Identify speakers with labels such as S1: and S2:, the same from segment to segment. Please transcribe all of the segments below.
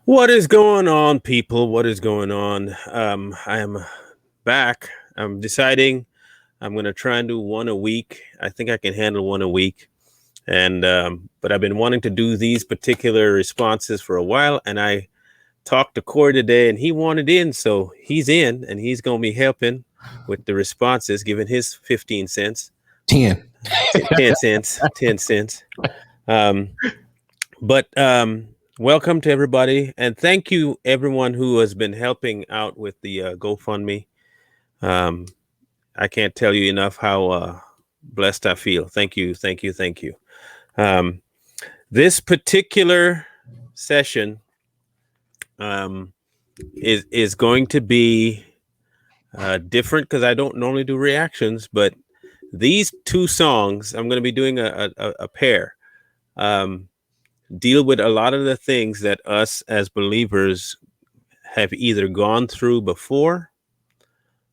S1: What is going on, people? What is going on? I am back. I'm deciding I'm going to try and do one a week. I think I can handle one a week. And but I've been wanting to do these particular responses for a while. And I talked to Corey today and he wanted in. So he's in and he's going to be helping with the responses, giving his 15 cents.
S2: 10.
S1: 10 cents. 10 cents. Welcome to everybody, and thank you everyone who has been helping out with the GoFundMe. I can't tell you enough how blessed I feel. Thank you. This particular session is going to be different because I don't normally do reactions, but these two songs I'm going to be doing a pair. Deal with a lot of the things that us as believers have either gone through before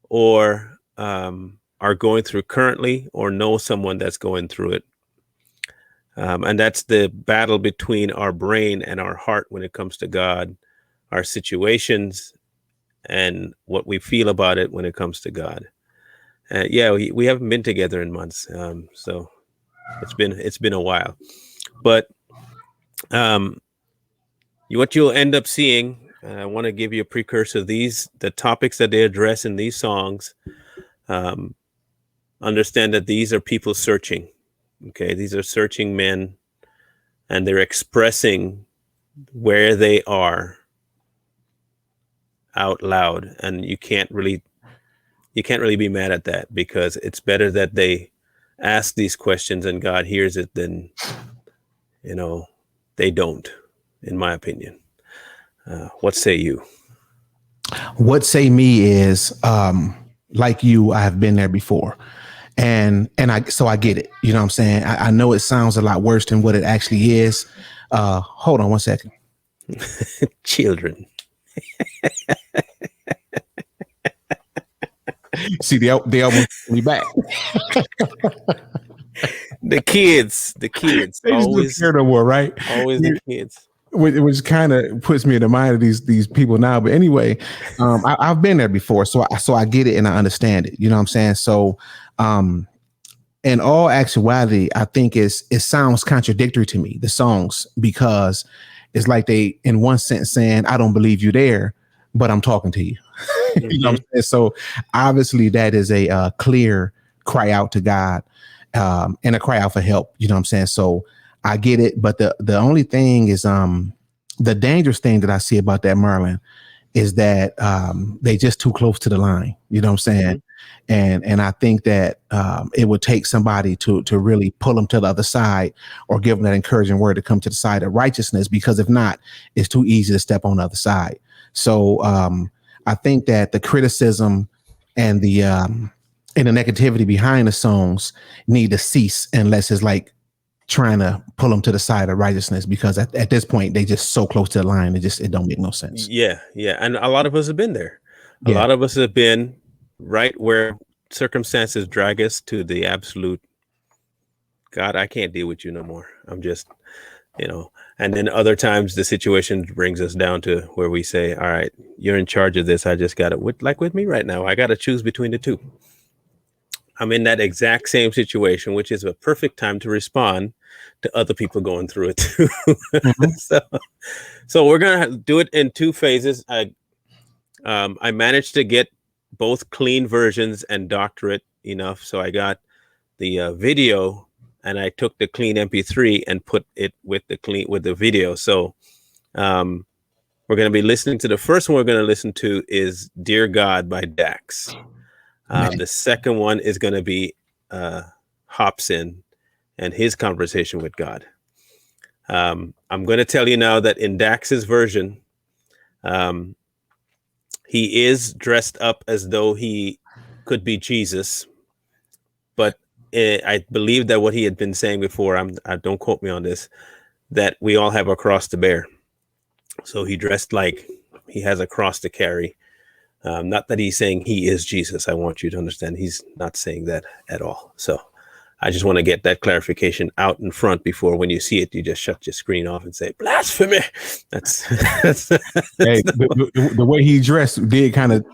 S1: or are going through currently or know someone that's going through it. And that's the battle between our brain and our heart when it comes to God, our situations, and what we feel about it when it comes to God. We haven't been together in months, so it's been a while. But what you'll end up seeing, I want to give you a precursor of the topics that they address in these songs. Understand that these are people searching. Okay, these are searching men, and they're expressing where they are out loud, and you can't really be mad at that, because it's better that they ask these questions and God hears it than they don't, in my opinion. What say you?
S2: What say me is, like you, I have been there before. And I get it. You know what I'm saying? I know it sounds a lot worse than what it actually is. Hold on one second.
S1: Children.
S2: See, they almost me back.
S1: The kids.
S2: They always care no more, right?
S1: Always the kids.
S2: Which kind of puts me in the mind of these people now. But anyway, I've been there before, so I get it and I understand it. You know what I'm saying? So, in all actuality, I think it sounds contradictory to me, the songs, because it's like they, in one sense, saying, I don't believe you there, but I'm talking to you. Mm-hmm. You know what I'm saying? So obviously that is a clear cry out to God, and a cry out for help. You know what I'm saying? So I get it. But the only thing is, the dangerous thing that I see about that, Marlon, is that they just too close to the line. You know what I'm saying? Mm-hmm. And I think that it would take somebody to really pull them to the other side, or give them that encouraging word to come to the side of righteousness, because if not, it's too easy to step on the other side. So I think that the criticism and the negativity behind the songs need to cease, unless it's like trying to pull them to the side of righteousness, because at this point they just so close to the line, it don't make no sense.
S1: Yeah, and a lot of us have been there. A lot of us have been right where circumstances drag us to the absolute, God, I can't deal with you no more. I'm just, and then other times the situation brings us down to where we say, all right, you're in charge of this. I just got it. With me right now, I got to choose between the two. I'm in that exact same situation, which is a perfect time to respond to other people going through it too. Mm-hmm. So we're going to do it in two phases. I managed to get both clean versions and doctor it enough. So I got the video, and I took the clean MP3 and put it with the video. So we're going to be listening to the first one we're going to listen to is Dear God by Dax. The second one is going to be Hopsin and his conversation with God. I'm going to tell you now that in Dax's version, he is dressed up as though he could be Jesus, but I believe that what he had been saying before, don't quote me on this, that we all have a cross to bear. So he dressed like he has a cross to carry. Not that he's saying he is Jesus. I want you to understand he's not saying that at all. So I just want to get that clarification out in front before when you see it, you just shut your screen off and say blasphemy. That's
S2: hey, the way he dressed did kind of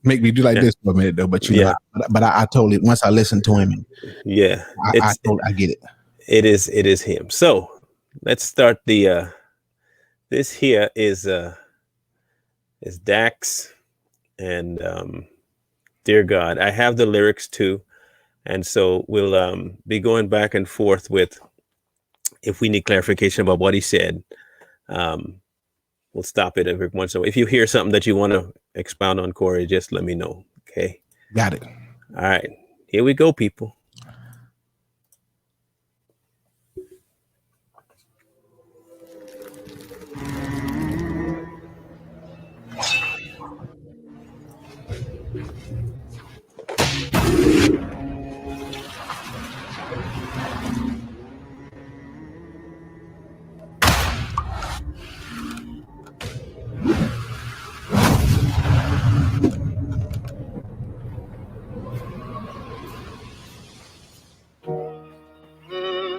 S2: make me do like this for a minute though. But you know, but I totally, once I listened to him, I get it.
S1: It is him. So let's start the this here is Dax and Dear God. I have the lyrics too. And so we'll be going back and forth with, if we need clarification about what he said, we'll stop it every once in a while. If you hear something that you want to expound on, Corey, just let me know. Okay.
S2: Got it.
S1: All right. Here we go, people.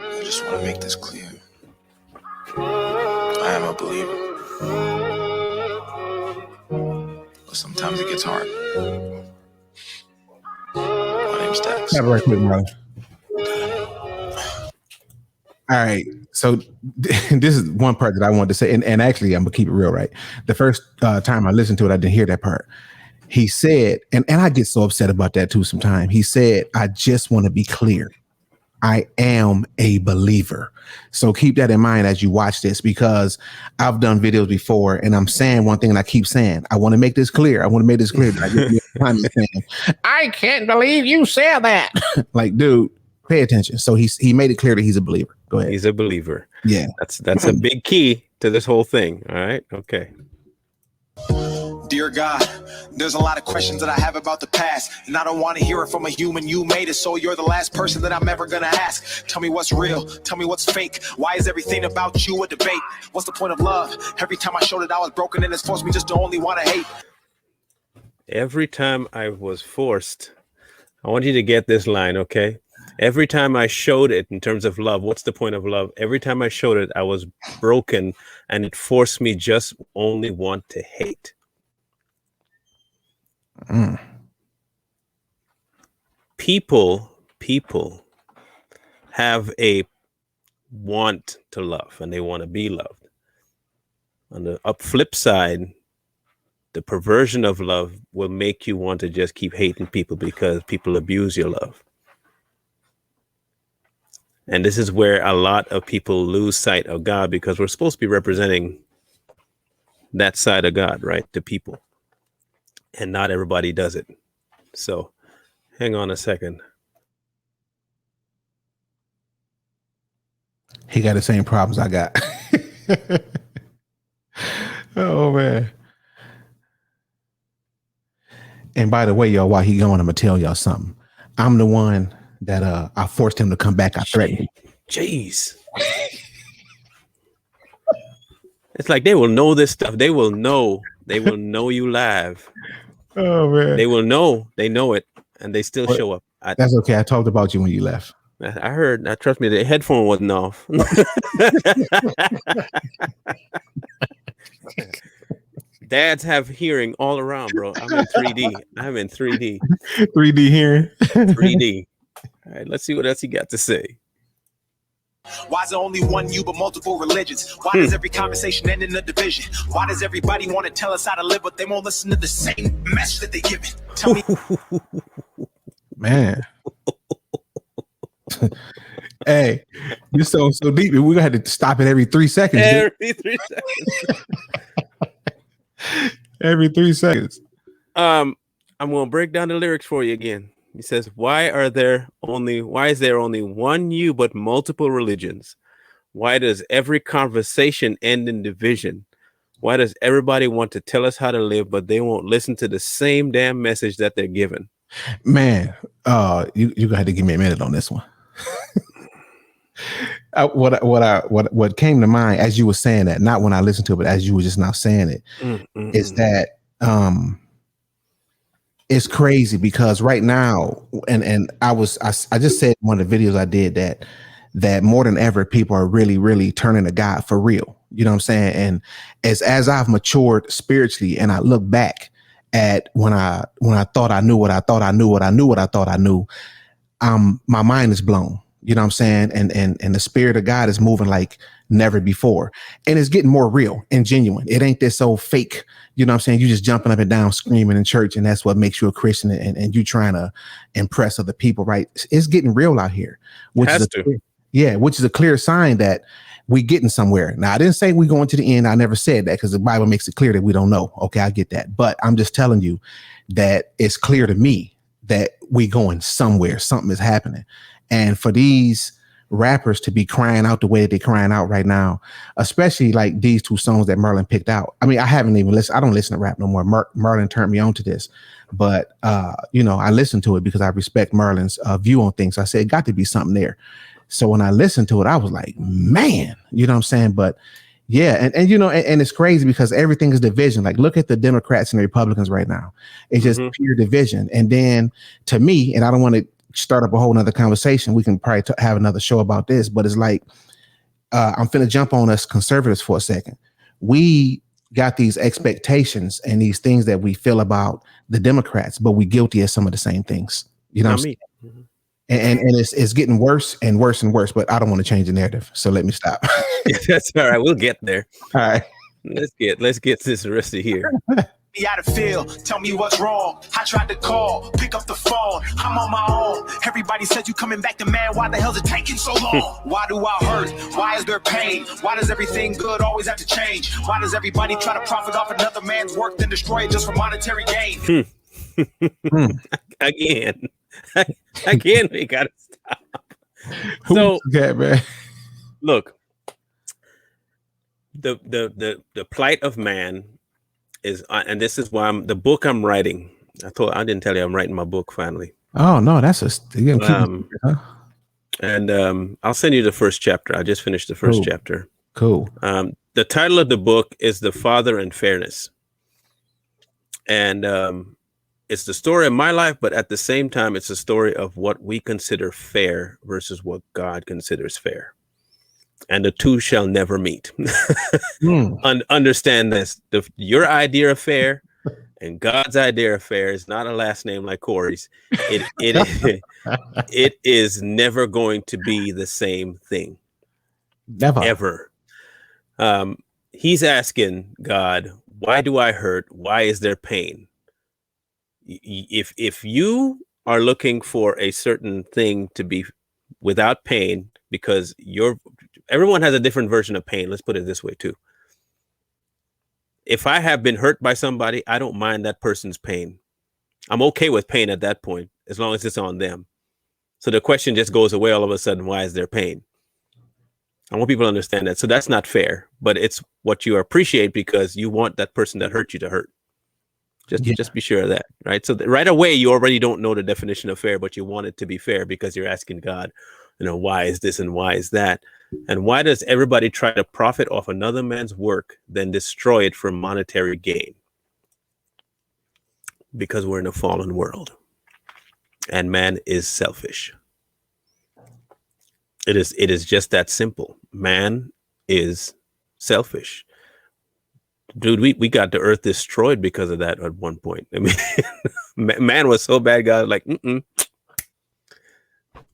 S3: I just want to make this clear. I am a believer. But sometimes it gets hard. My name's Dax.
S2: Have a right quick, brother. All right. So this is one part that I wanted to say. And actually, I'm going to keep it real, right? The first time I listened to it, I didn't hear that part. He said, and I get so upset about that too sometimes. He said, I just want to be clear. I am a believer. So keep that in mind as you watch this, because I've done videos before and I'm saying one thing and I keep saying, I want to make this clear. I want to make this clear. I can't believe you said that. Like, dude, pay attention. So he made it clear that he's a believer. Go ahead.
S1: He's a believer.
S2: Yeah.
S1: That's a big key to this whole thing. All right. Okay.
S3: Dear God, there's a lot of questions that I have about the past, and I don't want to hear it from a human. You made it, so you're the last person that I'm ever gonna ask. Tell me what's real, tell me what's fake. Why is everything about you a debate? What's the point of love? Every time I showed it I was broken, and it's forced me just to only want to hate.
S1: Every time I was forced, I want you to get this line, okay? Every time I showed it in terms of love, what's the point of love? Every time I showed it, I was broken, and it forced me just only want to hate. People have a want to love, and they want to be loved. On the flip side, the perversion of love will make you want to just keep hating people because people abuse your love. And this is where a lot of people lose sight of God, because we're supposed to be representing that side of God, right, to people. And not everybody does it. So hang on a second.
S2: He got the same problems I got. Oh, man. And by the way, y'all, while he going, I'm going to tell y'all something. I'm the one that I forced him to come back. I threatened him.
S1: Jeez. It's like they will know this stuff. They will know you live.
S2: Oh, man.
S1: They will know. They know it. And they still show up.
S2: That's okay. I talked about you when you left.
S1: I heard. Now, trust me, the headphone wasn't off. Dads have hearing all around, bro. I'm in 3D.
S2: 3D hearing.
S1: 3D. All right, let's see what else he got to say.
S3: Why is there only one you but multiple religions? Why does every conversation end in a division? Why does everybody want to tell us how to live, but they won't listen to the same message that they're giving? Tell me.
S2: Man. Hey, you're so deep. We're going to have to stop it every 3 seconds.
S1: Every 3 seconds.
S2: Every 3 seconds.
S1: I'm going to break down the lyrics for you again. He says, why is there only one you but multiple religions? Why does every conversation end in division? Why does everybody want to tell us how to live, but they won't listen to the same damn message that they're given?
S2: Man, you're gonna have to give me a minute on this one. What came to mind as you were saying that, not when I listened to it, but as you were just now saying it, is that it's crazy because right now, and I just said in one of the videos I did that more than ever, people are really, really turning to God for real. You know what I'm saying? And as I've matured spiritually and I look back at when I thought I knew what I thought I knew what I knew what I thought I knew, my mind is blown. You know what I'm saying? And the spirit of God is moving like never before. And it's getting more real and genuine. It ain't this old fake, you know what I'm saying? You just jumping up and down screaming in church, and that's what makes you a Christian, and you trying to impress other people, right? It's getting real out here, which is a clear sign that we getting somewhere. Now, I didn't say we going to the end. I never said that because the Bible makes it clear that we don't know. Okay, I get that. But I'm just telling you that it's clear to me that we going somewhere. Something is happening. And for these rappers to be crying out the way that they're crying out right now, especially like these two songs that Merlin picked out. I mean, I haven't even listened. I don't listen to rap no more. Merlin turned me on to this. But, I listened to it because I respect Merlin's view on things. I said, it got to be something there. So when I listened to it, I was like, man, you know what I'm saying? But yeah, and it's crazy because everything is division. Like, look at the Democrats and the Republicans right now. It's just pure division. And then to me, and I don't want to start up a whole nother conversation. We can probably have another show about this, but it's like, I'm finna jump on us conservatives for a second. We got these expectations and these things that we feel about the Democrats, but we guilty of some of the same things. You know what I'm saying? And it's getting worse and worse and worse, but I don't want to change the narrative. So let me stop.
S1: That's all right. We'll get there.
S2: All right.
S1: Let's get this rest of here.
S3: Me how to feel, tell me what's wrong. I tried to call, pick up the phone. I'm on my own. Everybody said you coming back to man. Why the hell's it taking so long? Why do I hurt? Why is there pain? Why does everything good always have to change? Why does everybody try to profit off another man's work then destroy it just for monetary gain?
S1: Again, we gotta stop.
S2: So, man.
S1: Look, the plight of man is, and this is why the book I'm writing. I didn't tell you I'm writing my book finally.
S2: Oh no, that's
S1: and I'll send you the first chapter. I just finished the first chapter.
S2: Cool.
S1: The title of the book is The Father and Fairness, and it's the story of my life, but at the same time, it's a story of what we consider fair versus what God considers fair. And the two shall never meet. Understand this. Your idea of fair and God's idea of fair is not a last name like Corey's. It is never going to be the same thing.
S2: Never.
S1: Ever. He's asking God, why do I hurt? Why is there pain? If you are looking for a certain thing to be without pain, because everyone has a different version of pain. Let's put it this way too. If I have been hurt by somebody, I don't mind that person's pain. I'm okay with pain at that point, as long as it's on them. So the question just goes away all of a sudden. Why is there pain? I want people to understand that. So that's not fair, but it's what you appreciate because you want that person that hurt you to hurt. Just be sure of that, right? So right away, you already don't know the definition of fair, but you want it to be fair because you're asking God, why is this and why is that? And why does everybody try to profit off another man's work, then destroy it for monetary gain? Because we're in a fallen world and man is selfish. It is just that simple. Man is selfish. Dude, we got the earth destroyed because of that at one point. I mean, man was so bad, God, like,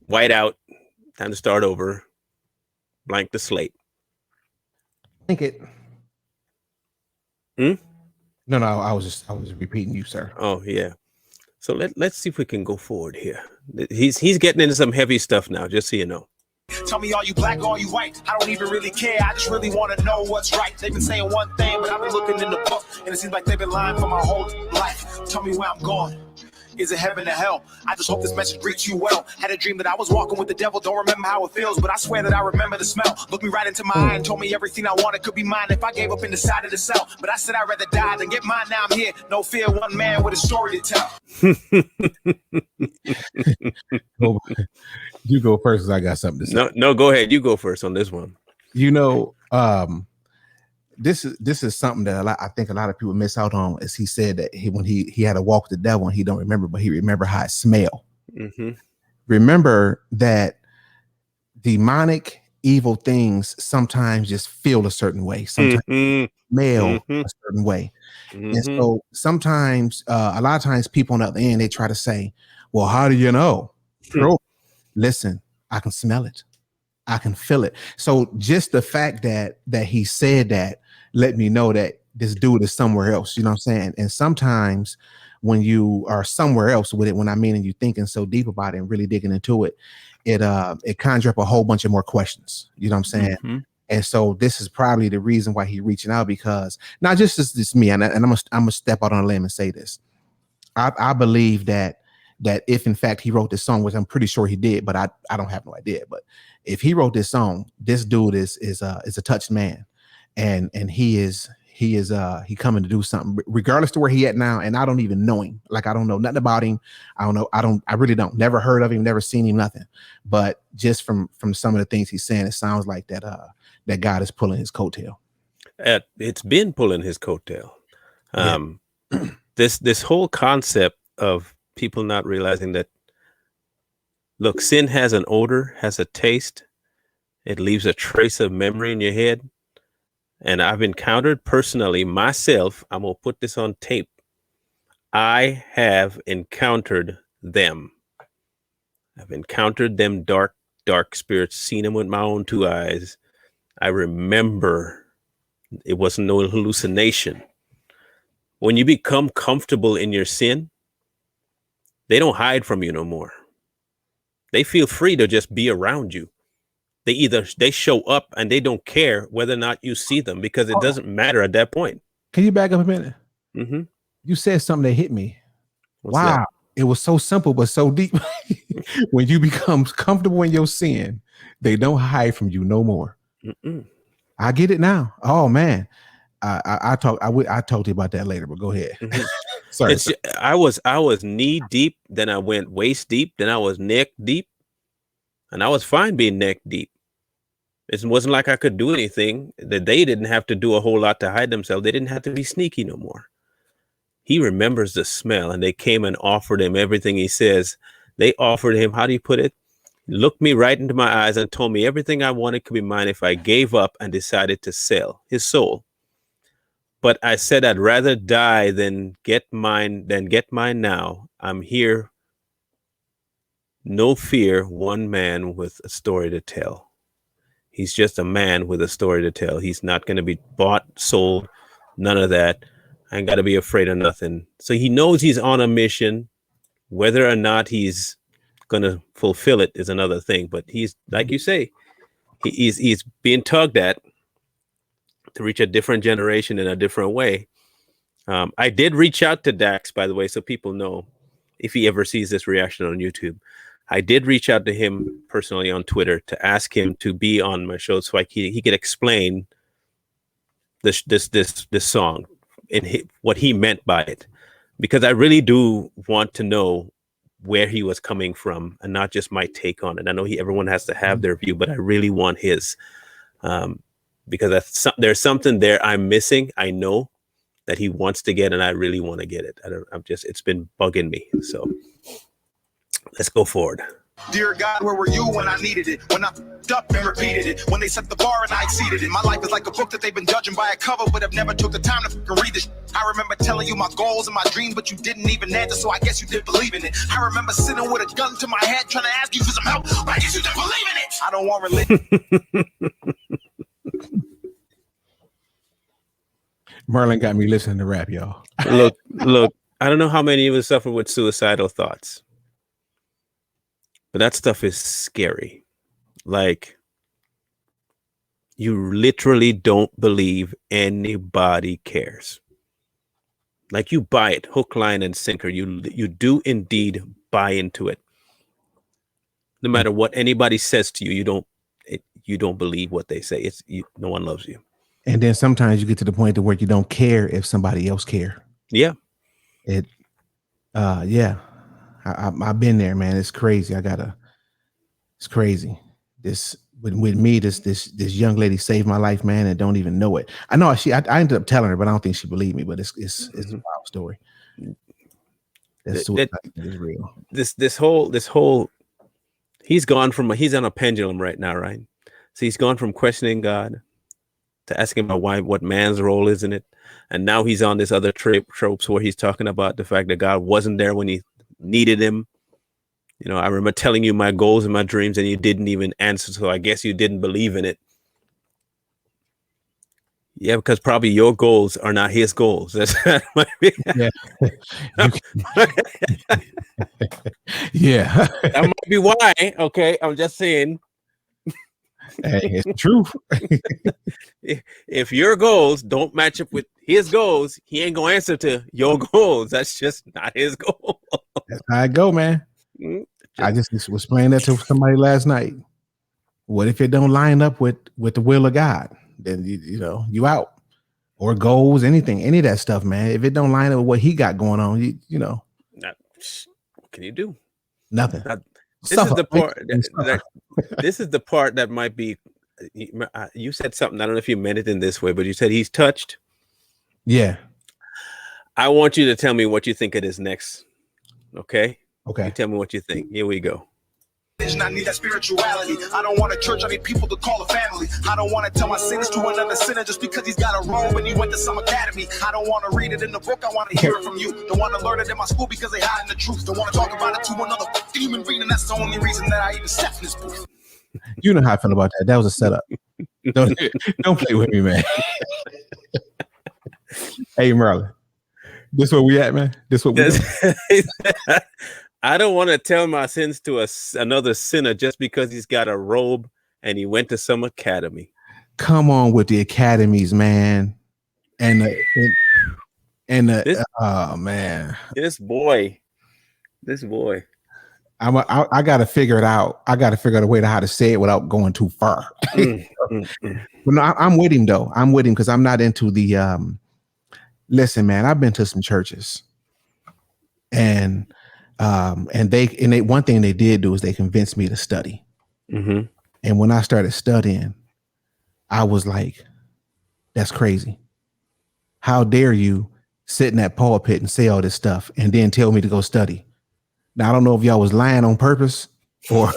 S1: white out, time to start over, blank the slate.
S2: I think it. No, I was repeating you, sir.
S1: Oh yeah. So let's see if we can go forward here. He's getting into some heavy stuff now, just so you know.
S3: Tell me, are you black or are you white? I don't even really care. I just really want to know what's right. They've been saying one thing, but I've been looking in the book, and it seems like they've been lying for my whole life. Tell me where I'm going. Is it heaven or hell? I just hope this message greets you well. Had a dream that I was walking with the devil. Don't remember how it feels, but I swear that I remember the smell. Looked me right into my eye and told me everything I wanted could be mine if I gave up in the side of the cell. But I said I'd rather die than get mine. Now I'm here. No fear, one man with a story to tell.
S2: You go first, 'cause I got something to say.
S1: No, go ahead. You go first on this one.
S2: this is something that I think a lot of people miss out on. Is he said that when he had a walk with the devil and he don't remember, but he remember how it smell.
S1: Mm-hmm.
S2: Remember that demonic evil things sometimes just feel a certain way, sometimes smell a certain way. And so sometimes a lot of times people on the other end, they try to say, well, how do you know? Bro, listen, I can smell it, I can feel it. So just the fact that he said that let me know that this dude is somewhere else. You know what I'm saying? And sometimes when you are somewhere else with it, when I mean and you thinking so deep about it and really digging into it, it conjures up a whole bunch of more questions. You know what I'm saying? And so this is probably the reason why he's reaching out, because not just this me, and I'm gonna step out on a limb and say this. I believe that if in fact he wrote this song, which I'm pretty sure he did, but I don't have no idea. But if he wrote this song, this dude is a touched man, and he coming to do something regardless to where he at now. And I don't even know him. Like, I don't know nothing about him. I really don't. Never heard of him, never seen him, nothing. But just from some of the things he's saying, it sounds like that God is pulling his coattail.
S1: It's been pulling his coattail. This whole concept of people not realizing that, look, sin has an odor, has a taste. It leaves a trace of memory in your head. And I've encountered personally myself, I'm going to put this on tape. I have encountered them. I've encountered them dark spirits, seen them with my own two eyes. I remember it wasn't no hallucination. When you become comfortable in your sin, they don't hide from you no more. They feel free to just be around you. They show up and they don't care whether or not you see them, because it doesn't matter at that point.
S2: Can you back up a minute?
S1: Mm-hmm.
S2: You said something that hit me.
S1: What's
S2: wow.
S1: That?
S2: It was so simple, but so deep. When you become comfortable in your sin, they don't hide from you no more.
S1: Mm-mm.
S2: I get it now. Oh man. I talk to you about that later, but go ahead.
S1: Mm-hmm.
S2: Sorry.
S1: I was knee deep, then I went waist deep, then I was neck deep, and I was fine being neck deep. It wasn't like I could do anything. That they didn't have to do a whole lot to hide themselves. They didn't have to be sneaky no more. He remembers the smell, and they came and offered him everything. He says they offered him, how do you put it? Looked me right into my eyes and told me everything I wanted could be mine if I gave up and decided to sell his soul. But I said I'd rather die than get mine now. I'm here. No fear, one man with a story to tell. He's just a man with a story to tell. He's not going to be bought, sold, none of that. I ain't got to be afraid of nothing. So he knows he's on a mission. Whether or not he's going to fulfill it is another thing. But he's, like you say, he's being tugged at to reach a different generation in a different way. I did reach out to Dax, by the way, so people know if he ever sees this reaction on YouTube. I did reach out to him personally on Twitter to ask him to be on my show so he could explain this song and what he meant by it, because I really do want to know where he was coming from and not just my take on it. I know everyone has to have their view, but I really want his, because there's something there I'm missing. I know that he wants to get, and I really want to get it. It's been bugging me. So let's go forward.
S3: Dear God, where were you when I needed it? When I f***ed up and repeated it? When they set the bar and I exceeded it? My life is like a book that they've been judging by a cover, but have never took the time to read this. I remember telling you my goals and my dreams, but you didn't even answer, so I guess you didn't believe in it. I remember sitting with a gun to my head trying to ask you for some help, but I guess you didn't believe in it. I don't want religion.
S2: Merlin got me listening to rap, y'all.
S1: Look, I don't know how many of us suffer with suicidal thoughts, but that stuff is scary. Like, you literally don't believe anybody cares. Like, you buy it, hook, line, and sinker. You do indeed buy into it. No matter what anybody says to you, you don't believe what they say. No one loves you.
S2: And then sometimes you get to the point to where you don't care if somebody else care.
S1: Yeah.
S2: Yeah. I've been there, man. It's crazy. It's crazy. This with me, this young lady saved my life, man, and don't even know it. I know I ended up telling her, but I don't think she believed me. But it's a wild story. That suicide is real.
S1: This whole he's on a pendulum right now, right? So he's gone from questioning God to asking about what man's role is in it, and now he's on this other tropes where he's talking about the fact that God wasn't there when he needed him. You know, I remember telling you my goals and my dreams, and you didn't even answer. So I guess you didn't believe in it. Yeah, because probably your goals are not his goals. That might be.
S2: Yeah. Yeah.
S1: That might be why. Okay, I'm just saying.
S2: Hey, it's true.
S1: If your goals don't match up with his goals, he ain't gonna answer to your goals. That's just not his goal.
S2: That's how I go, man. I just was playing that to somebody last night. What if it don't line up with the will of God? Then you out. Or goals, anything, any of that stuff, man. If it don't line up with what he got going on,
S1: what can you do?
S2: Nothing.
S1: This is the part. This is the part that might be. You said something. I don't know if you meant it in this way, but you said he's touched.
S2: Yeah.
S1: I want you to tell me what you think it is next. Okay.
S2: Okay.
S1: You tell me what you think. Here we go.
S3: I need that spirituality. I don't want a church. I need people to call a family. I don't want to tell my sins to another sinner just because he's got a robe and he went to some academy. I don't want to read it in the book. I want to hear it from you. Don't want to learn it in my school because they hiding the truth. Don't want to talk about it to another human being, and that's the only reason that I even stepped in this booth.
S2: You know how I feel about that. That was a setup. Don't play with me, man. Hey, Merlin. This where we at, man? This what we
S1: I don't want to tell my sins to another sinner just because he's got a robe and he went to some academy.
S2: Come on with the academies, man. And oh man,
S1: this boy.
S2: I got to figure it out. I got to figure out a way to how to say it without going too far. But no, I'm with him though. I'm with him because I'm not into the. Listen, man, I've been to some churches, and they one thing they did do is they convinced me to study.
S1: Mm-hmm.
S2: And when I started studying, I was like, that's crazy. How dare you sit in that pulpit and say all this stuff and then tell me to go study? Now, I don't know if y'all was lying on purpose or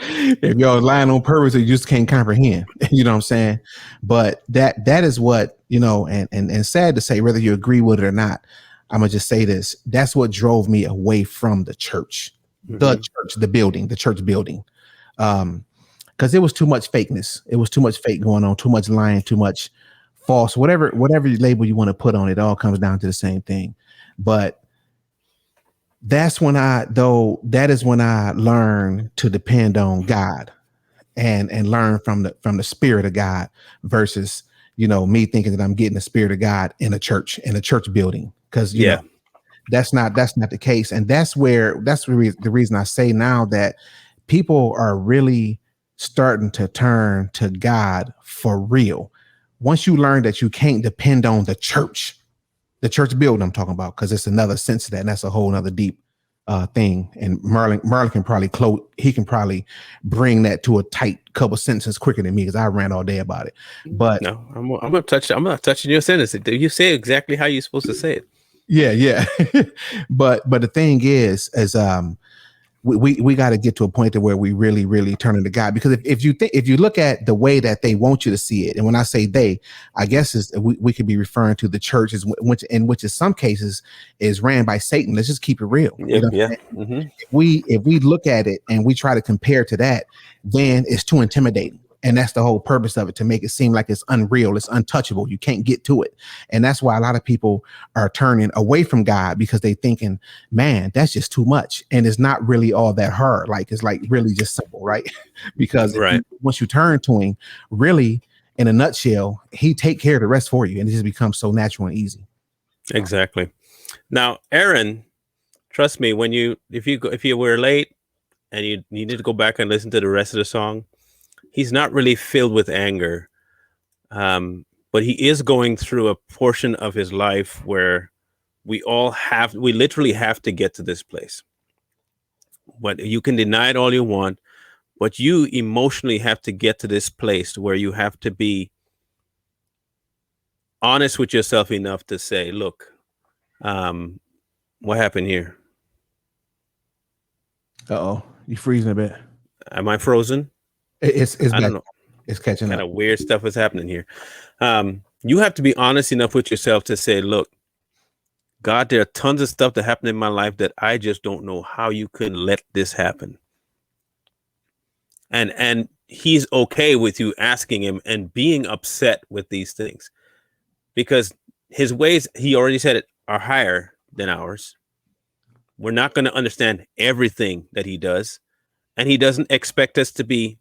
S2: if y'all was lying on purpose, you just can't comprehend. You know what I'm saying? But that is what, and sad to say, whether you agree with it or not, I'm gonna just say this. That's what drove me away from the church, the church building. Because it was too much fakeness. It was too much fake going on, too much lying, too much false, whatever label you want to put on it, all comes down to the same thing. But that is when I learned to depend on God and learn from the spirit of God versus, me thinking that I'm getting the spirit of God in a church building. Because that's not the case. And that's the reason I say now that people are really starting to turn to God for real. Once you learn that you can't depend on the church building I'm talking about, because it's another sense of that, and that's a whole nother deep thing. And Merlin can probably bring that to a tight couple sentences quicker than me because I ran all day about it. But
S1: no, I'm not touching your sentence. You say it exactly how you're supposed to say it.
S2: Yeah. but the thing is we got to get to a point where we really, really turn into God. Because if you look at the way that they want you to see it, and when I say they, I guess we could be referring to the churches, which in some cases is ran by Satan. Let's just keep it real.
S1: Mm-hmm.
S2: If we look at it and we try to compare to that, then it's too intimidating. And that's the whole purpose of it, to make it seem like it's unreal, it's untouchable. You can't get to it. And that's why a lot of people are turning away from God, because they thinking, man, that's just too much. And it's not really all that hard. Like, it's like really just simple, right? Because once you turn to him, really, in a nutshell, he take care of the rest for you. And it just becomes so natural and easy.
S1: Exactly. Now, Aaron, trust me, if you were late and you need to go back and listen to the rest of the song, he's not really filled with anger, but he is going through a portion of his life where we literally have to get to this place. But you can deny it all you want, but you emotionally have to get to this place where you have to be honest with yourself enough to say, look, what happened here?
S2: Uh-oh, you freezing a bit.
S1: Am I frozen?
S2: It's
S1: I don't know.
S2: It's catching
S1: Kind
S2: up.
S1: of weird stuff is happening here. You have to be honest enough with yourself to say, look, God, there are tons of stuff that happened in my life that I just don't know how you could let this happen. And he's okay with you asking him and being upset with these things, because his ways, he already said it, are higher than ours. We're not going to understand everything that he does. And he doesn't expect us to be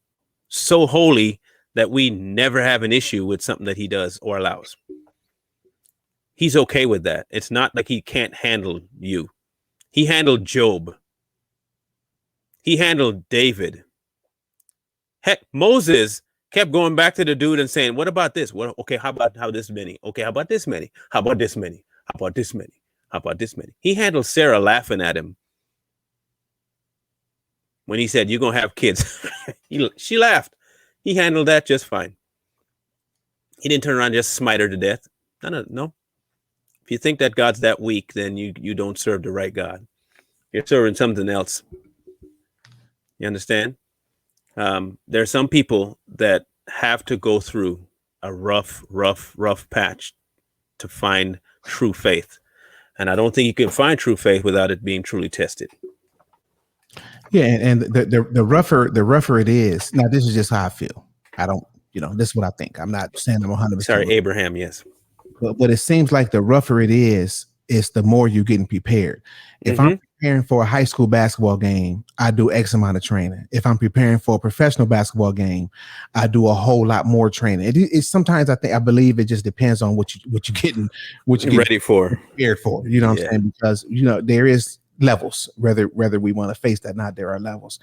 S1: so holy that we never have an issue with something that he does or allows. He's okay with that. It's not like he can't handle you. He handled Job. He handled David. Heck, Moses kept going back to the dude and saying, what about this? Well, okay, how about how this many? Okay, how about this many? How about this many? How about this many? How about this many? He handled Sarah laughing at him when he said, you're going to have kids. She laughed. He handled that just fine. He didn't turn around and just smite her to death. No. If you think that God's that weak, then you don't serve the right God. You're serving something else. You understand? There are some people that have to go through a rough patch to find true faith. And I don't think you can find true faith without it being truly tested.
S2: Yeah, and the rougher it is. Now, this is just how I feel. I don't, this is what I think. I'm not saying I'm 100%.
S1: Sorry, Abraham, yes.
S2: But it seems like the rougher it is the more you're getting prepared. If I'm preparing for a high school basketball game, I do X amount of training. If I'm preparing for a professional basketball game, I do a whole lot more training. It's sometimes I believe it just depends on what you're getting
S1: ready for,
S2: prepared for. You know what I'm saying? Because there is levels, whether we want to face that or not, there are levels.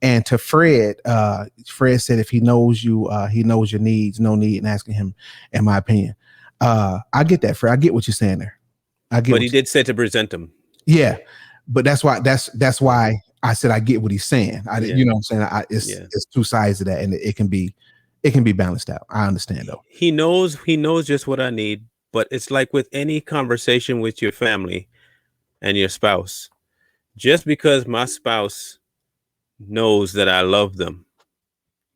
S2: And to Fred said if he knows you, he knows your needs, no need in asking him, in my opinion. I get that, Fred. I get what you're saying there.
S1: But he did say to present him.
S2: Yeah, but that's why I said I get what he's saying. You know what I'm saying? It's two sides of that, and it can be balanced out. I understand though.
S1: He knows just what I need, but it's like with any conversation with your family and your spouse. Just because my spouse knows that I love them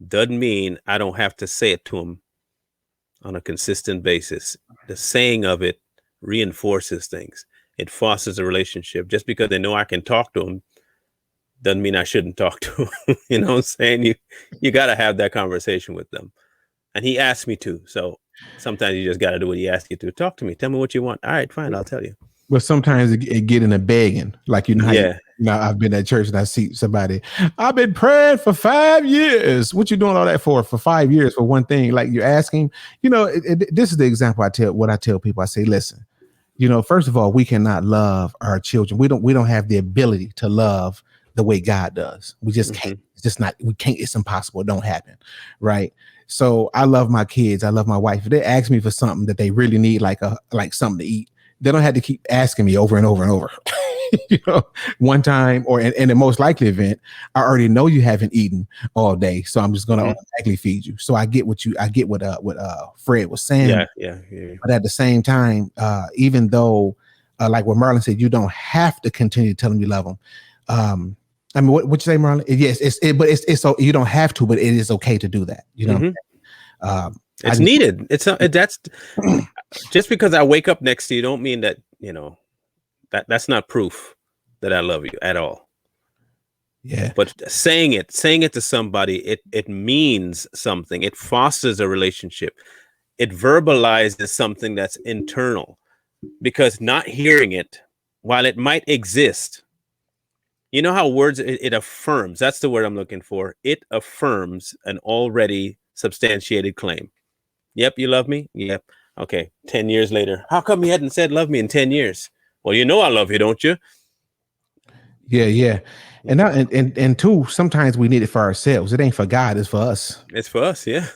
S1: doesn't mean I don't have to say it to them on a consistent basis. The saying of it reinforces things. It fosters a relationship. Just because they know I can talk to them doesn't mean I shouldn't talk to them. You know what I'm saying? You got to have that conversation with them. And he asked me to. So sometimes you just got to do what he asks you to. Talk to me. Tell me what you want. All right, fine. I'll tell you.
S2: But sometimes it get in a begging. Like, I've been at church and I see somebody, I've been praying for 5 years. What you doing all that for 5 years for one thing? Like, you're asking, this is the example I tell people. I say, listen, first of all, we cannot love our children. We don't have the ability to love the way God does. We just can't. It's just not, we can't, it's impossible. It don't happen. Right. So I love my kids. I love my wife. If they ask me for something that they really need, like something to eat, they don't have to keep asking me over and over and over. One time, or in the most likely event, I already know you haven't eaten all day, so I'm just going to automatically feed you. So I get what Fred was saying.
S1: Yeah.
S2: But at the same time, even though, like what Marlon said, you don't have to continue to tell them you love them. I mean, what you say, Marlon? Yes, it's so you don't have to, but it is okay to do that. It's
S1: needed. That's just because I wake up next to you don't mean that that's not proof that I love you at all.
S2: Yeah.
S1: But saying it to somebody, it means something. It fosters a relationship. It verbalizes something that's internal, because not hearing it, while it might exist, you know how words, it affirms. That's the word I'm looking for. It affirms an already substantiated claim. Yep, you love me? Yep. Okay, 10 years later. How come you hadn't said love me in 10 years? Well, I love you, don't you?
S2: Yeah. And now, and two, sometimes we need it for ourselves. It ain't for God, it's for us.
S1: It's for us, yeah.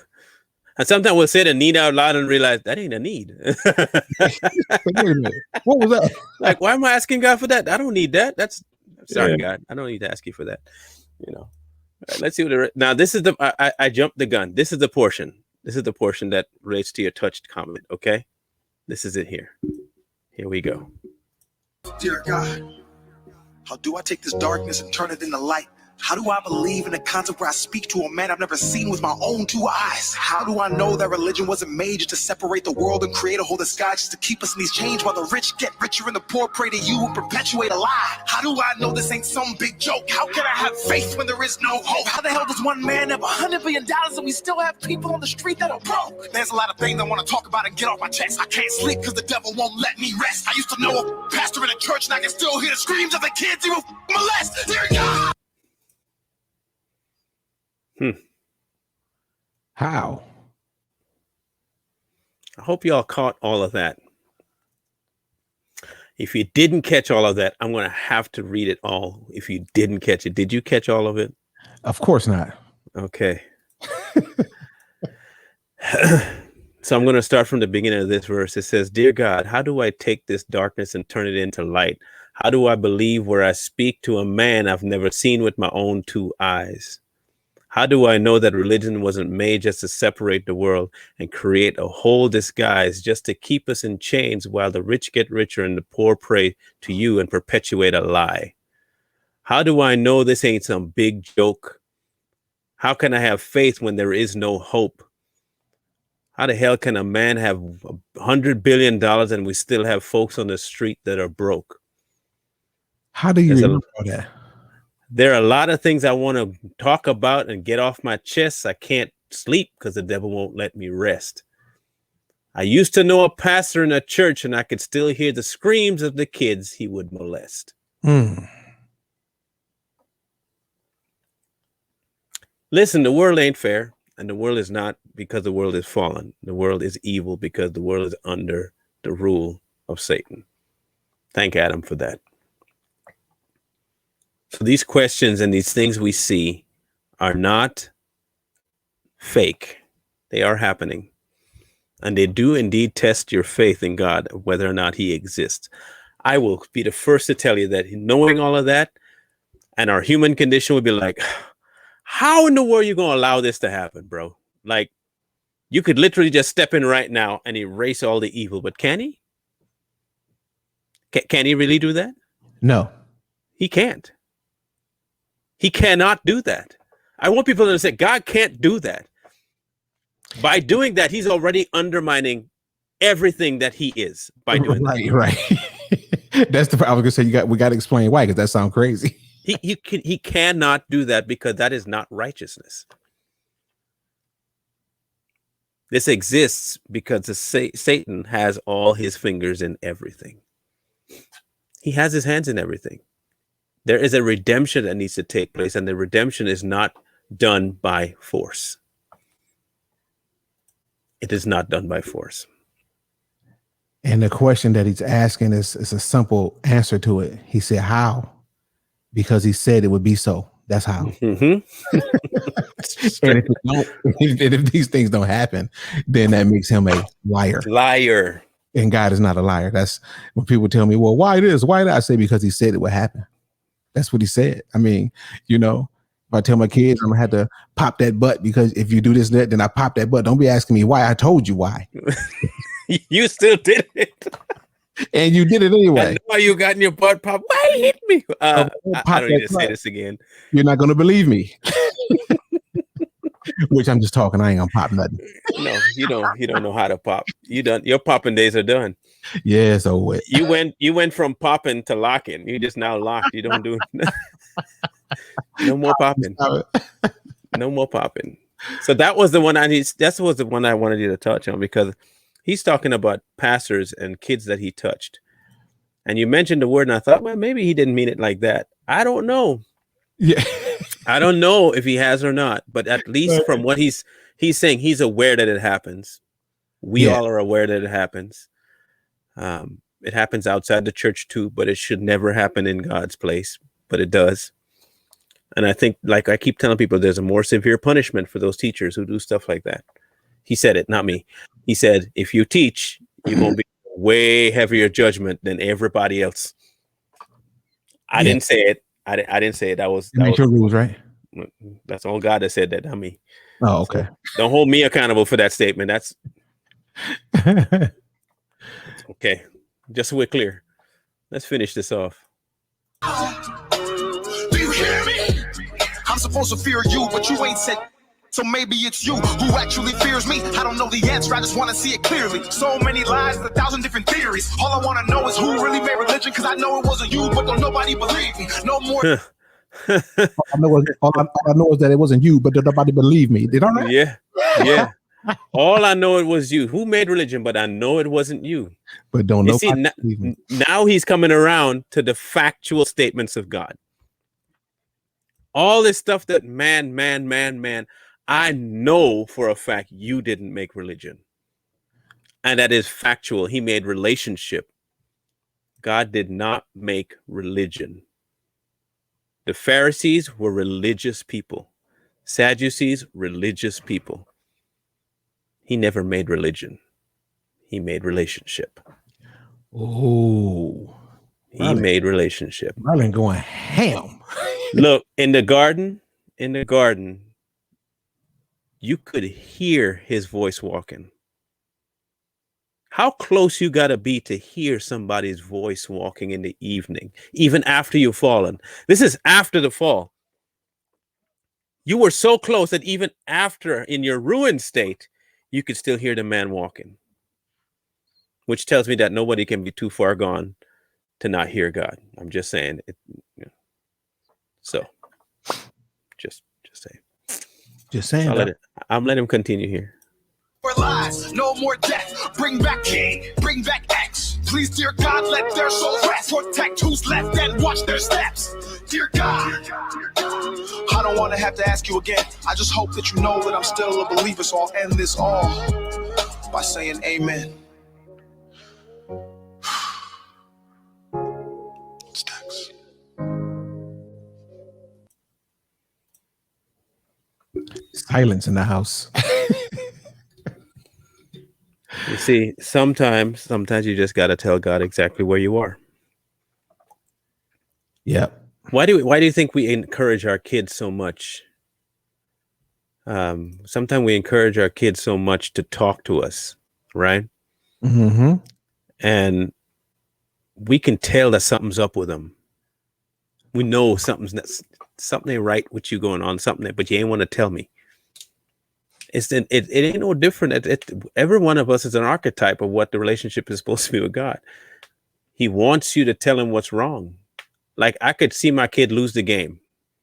S1: And sometimes we'll say the need out loud and realize that ain't a need.
S2: Wait a minute. What was that?
S1: Like, why am I asking God for that? I don't need that. That's Sorry, God. I don't need to ask you for that. You know. All right, let's see what now this is the I jumped the gun. This is the portion. This is the portion that relates to your touched comment. Okay. This is it here. Here we go.
S3: Dear God, how do I take this darkness and turn it into light? How do I believe in a concept where I speak to a man I've never seen with my own two eyes? How do I know that religion wasn't made just to separate the world and create a whole disguise just to keep us in these chains while the rich get richer and the poor pray to you and perpetuate a lie? How do I know this ain't some big joke? How can I have faith when there is no hope? How the hell does one man have $100 billion and we still have people on the street that are broke? There's a lot of things I want to talk about and get off my chest. I can't sleep because the devil won't let me rest. I used to know a pastor in a church and I can still hear the screams of the kids he will molest. Dear God!
S2: How?
S1: I hope y'all caught all of that. If you didn't catch all of that, I'm going to have to read it all. If you didn't catch it, did you catch all of it?
S2: Of course not.
S1: Okay. So I'm going to start from the beginning of this verse. It says, "Dear God, how do I take this darkness and turn it into light? How do I believe where I speak to a man I've never seen with my own two eyes? How do I know that religion wasn't made just to separate the world and create a whole disguise just to keep us in chains while the rich get richer and the poor pray to you and perpetuate a lie? How do I know this ain't some big joke? How can I have faith when there is no hope? How the hell can a man have $100 billion and we still have folks on the street that are broke?"
S2: How do you remember that?
S1: There are a lot of things I want to talk about and get off my chest. I can't sleep because the devil won't let me rest. I used to know a pastor in a church and I could still hear the screams of the kids he would molest. Listen, the world ain't fair, and the world is not because the world is fallen. The world is evil because the world is under the rule of Satan. Thank Adam for that. So these questions and these things we see are not fake. They are happening. And they do indeed test your faith in God, whether or not he exists. I will be the first to tell you that knowing all of that and our human condition would be like, how in the world are you going to allow this to happen, bro? Like, you could literally just step in right now and erase all the evil, but can he? Can he really do that?
S2: No.
S1: He can't. He cannot do that. I want people to say God can't do that. By doing that, he's already undermining everything that he is by doing that.
S2: Right. That's the I was gonna say we got to explain why, because that sounds crazy.
S1: He cannot do that because that is not righteousness. This exists because Satan has all his fingers in everything. He has his hands in everything. There is a redemption that needs to take place, and the redemption is not done by force. It is not done by force.
S2: And the question that he's asking is a simple answer to it. He said, how? Because he said it would be so. That's how.
S1: Mm-hmm.
S2: And if these things don't happen, then that makes him a liar.
S1: Liar.
S2: And God is not a liar. That's when people tell me, well, why this? Why that? I say, because he said it would happen. That's what he said. I mean, if I tell my kids I'm gonna have to pop that butt because if you do this, that, then I pop that butt. Don't be asking me why. I told you why.
S1: You still did it.
S2: And you did it anyway.
S1: Why you got in your butt pop? Why you hit me? I don't need to say this again.
S2: You're not gonna believe me. Which I'm just talking. I ain't gonna pop nothing.
S1: No, you don't know how to pop. Your popping days are done.
S2: Yeah, so what?
S1: You went from popping to locking. You just now locked. You don't do no more popping. No more popping. So that was the one I wanted you to touch on, because he's talking about pastors and kids that he touched. And you mentioned the word, and I thought, well, maybe he didn't mean it like that. I don't know.
S2: Yeah.
S1: I don't know if he has or not, but at least from what he's saying, he's aware that it happens. We all are aware that it happens. It happens outside the church too, but it should never happen in God's place, but it does. And I think, like I keep telling people, there's a more severe punishment for those teachers who do stuff like that. He said it, not me. He said, if you teach, you're going to be way heavier judgment than everybody else. I didn't say it. I didn't say it. That was
S2: Your rules, right?
S1: that's all God that said that, not me.
S2: Oh, okay.
S1: So don't hold me accountable for that statement. That's okay. Just so we're clear. Let's finish this off.
S3: Do you hear me? I'm supposed to fear you, but you ain't said. So maybe it's you who actually fears me. I don't know the answer, I just want to see it clearly. So many lies, 1,000 different theories. All I want to know is who really made religion, because I know it wasn't you, but don't nobody believe me. No more.
S2: all I know is that it wasn't you, but nobody believe me. Did I right?
S1: Yeah. All I know it was you. Who made religion, but I know it wasn't you.
S2: But don't know.
S1: Now he's coming around to the factual statements of God. All this stuff that man. I know for a fact you didn't make religion. And that is factual. He made relationship. God did not make religion. The Pharisees were religious people. Sadducees, religious people. He never made religion. He made relationship.
S2: Oh,
S1: he made relationship.
S2: Marlon going ham.
S1: Look, in the garden, you could hear his voice walking. How close you got to be to hear somebody's voice walking in the evening, even after you've fallen. This is after the fall. You were so close that even after, in your ruined state, you could still hear the man walking, which tells me that nobody can be too far gone to not hear God. I'm just saying it. So, just saying.
S2: Just saying.
S1: I'm letting him continue here.
S3: More lies, no more death. Bring back King, bring back X. Please, dear God, let their soul rest. Protect who's left and watch their steps. Dear God, I don't want to have to ask you again. I just hope that you know that I'm still a believer. So I'll end this all by saying amen. Stacks.
S2: Silence in the house.
S1: You see, sometimes you just got to tell God exactly where you are.
S2: Yeah.
S1: Why do you think we encourage our kids so much? Sometimes we encourage our kids so much to talk to us, right?
S2: Mm-hmm.
S1: And we can tell that something's up with them. We know something ain't right with you going on, but you ain't want to tell me. It ain't no different. Every one of us is an archetype of what the relationship is supposed to be with God. He wants you to tell him what's wrong. Like, I could see my kid lose the game.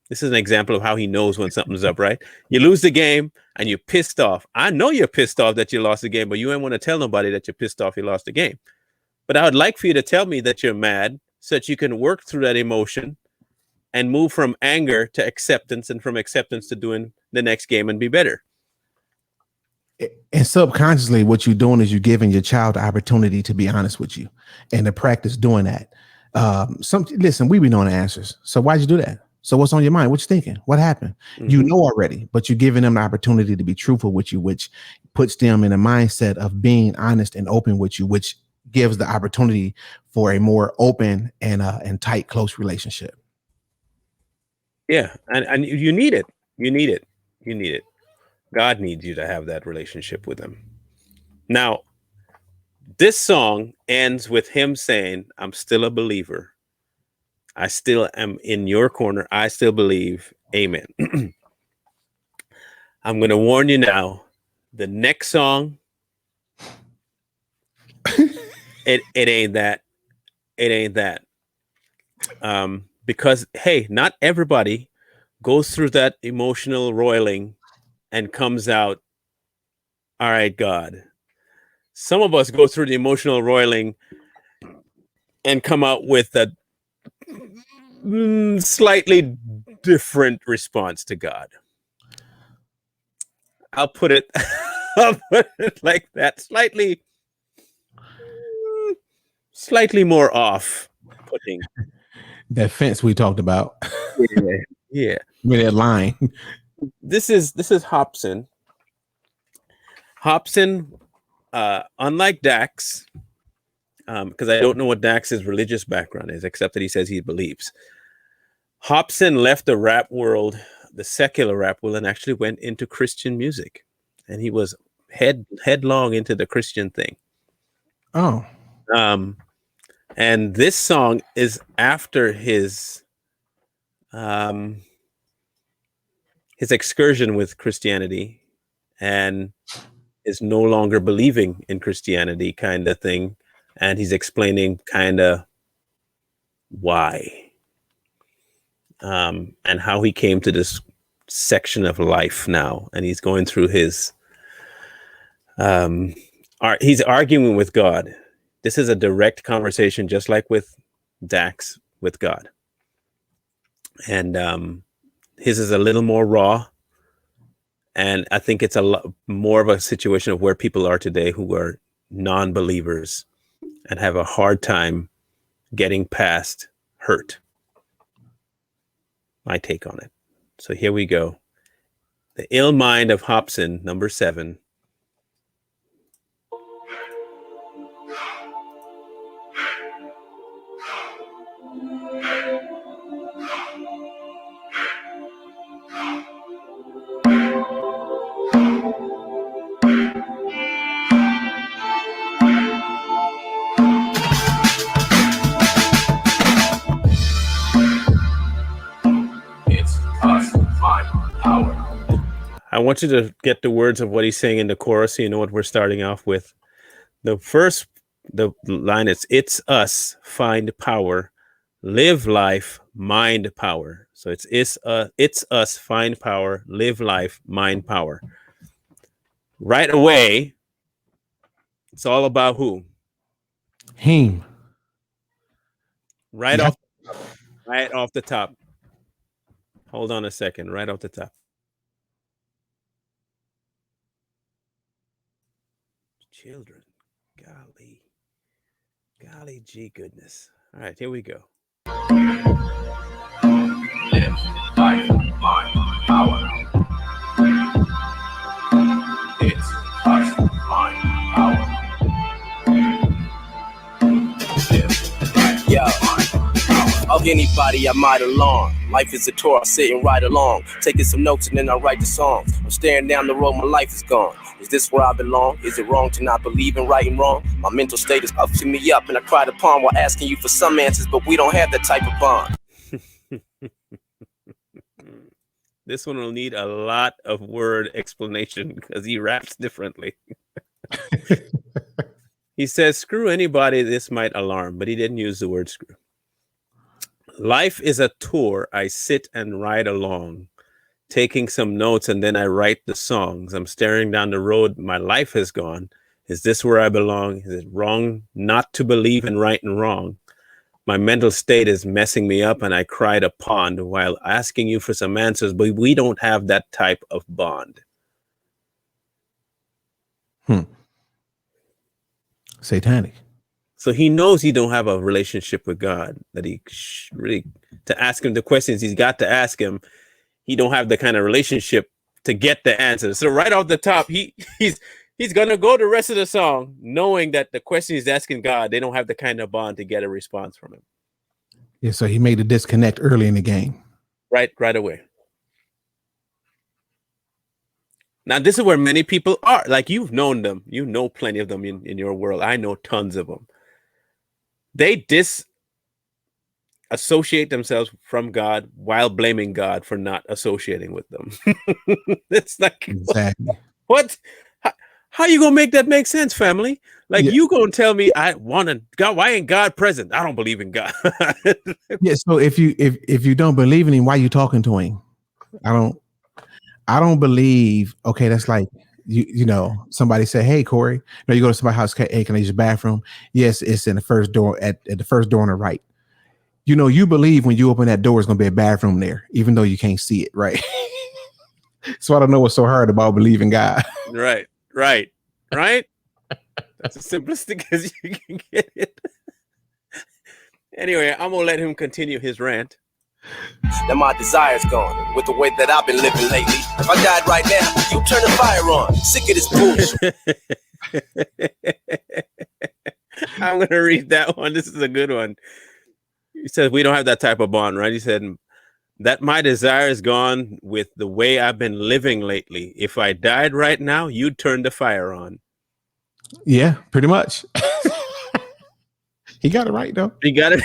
S1: This is an example of how he knows when something's up, right? You lose the game and you're pissed off. I know you're pissed off that you lost the game, but you ain't want to tell nobody that you're pissed off you lost the game. But I would like for you to tell me that you're mad so that you can work through that emotion and move from anger to acceptance, and from acceptance to doing the next game and be better.
S2: And subconsciously, what you're doing is you're giving your child the opportunity to be honest with you, and to practice doing that. Listen, we be knowing the answers. So why'd you do that? So what's on your mind? What you thinking? What happened? Mm-hmm. You know already, but you're giving them the opportunity to be truthful with you, which puts them in a mindset of being honest and open with you, which gives the opportunity for a more open and tight, close relationship.
S1: Yeah, and you need it. You need it. God needs you to have that relationship with him. Now, this song ends with him saying, I'm still a believer. I still am in your corner. I still believe. Amen. I'm going to warn you now. The next song, it ain't that. It ain't that. Because, hey, not everybody goes through that emotional roiling and comes out, all right, God. Some of us go through the emotional roiling and come out with a slightly different response to God. I'll put it like that. Slightly more off putting.
S2: That fence we talked about.
S1: Yeah.
S2: With that line.
S1: This is Hopsin. Hopsin, unlike Dax, because I don't know what Dax's religious background is, except that he says he believes. Hopsin left the rap world, the secular rap world, and actually went into Christian music, and he was headlong into the Christian thing.
S2: Oh,
S1: and this song is after his excursion with Christianity, and is no longer believing in Christianity, kind of thing, and he's explaining kind of why. And how he came to this section of life now, and he's going through his he's arguing with God. This is a direct conversation, just like with Dax with God, and his is a little more raw, and I think it's a lot more of a situation of where people are today who are non-believers and have a hard time getting past hurt. My take on it. So here we go. The Ill Mind of Hopsin, number 7. I want you to get the words of what he's saying in the chorus so you know what we're starting off with. The line is, it's us, find power, live life, mind power. So it's us, find power, live life, mind power. Right away, it's all about who?
S2: him.
S1: Right off the top. Hold on a second, right off the top. Children, golly gee goodness. All right, here we go. Live life, mind, power. It's us, mind, power.
S4: Yo, of anybody I might along. Life is a tour, I sit and ride along. Taking some notes and then I write the songs. I'm staring down the road, my life is gone. Is this where I belong? Is it wrong to not believe in right and wrong? My mental state is puffing me up and I cried upon while asking you for some answers, but we don't have that type of bond.
S1: This one will need a lot of word explanation because he raps differently. He says, screw anybody this might alarm, but he didn't use the word screw. Life is a tour I sit and ride along, taking some notes and then I write the songs. I'm staring down the road, my life has gone. Is this where I belong? Is it wrong not to believe in right and wrong? My mental state is messing me up and I cried upon while asking you for some answers, but we don't have that type of bond.
S2: Satanic.
S1: So he knows he don't have a relationship with God, that he really, to ask him the questions he's got to ask him, he don't have the kind of relationship to get the answers. So right off the top, he's going to go the rest of the song knowing that the question he's asking God, they don't have the kind of bond to get a response from him.
S2: Yeah, so he made a disconnect early in the game.
S1: Right away. Now, this is where many people are. Like, you've known them. You know plenty of them in your world. I know tons of them. They disassociate themselves from God while blaming God for not associating with them. It's like,
S2: exactly.
S1: What? How you gonna make that make sense, family? Like, you gonna tell me I want to God? Why ain't God present? I don't believe in God.
S2: Yeah. So if you don't believe in him, why are you talking to him? I don't believe. Okay, that's like you know somebody say, "Hey, Corey," no, you go to somebody's house. Hey, can I use the bathroom? Yes, it's in the first door at the first door on the right. You know, you believe when you open that door, it's gonna be a bathroom there, even though you can't see it, right? So I don't know what's so hard about believing God.
S1: Right. That's as simplistic as you can get it. Anyway, I'm gonna let him continue his rant.
S4: Now my desire's gone with the way that I've been living lately. If I died right now, you turn the fire on. Sick of this bullshit.
S1: I'm gonna read that one. This is a good one. He says we don't have that type of bond, right? He said, that my desire is gone with the way I've been living lately. If I died right now, you'd turn the fire on.
S2: Yeah, pretty much. He got it right though.
S1: You got it.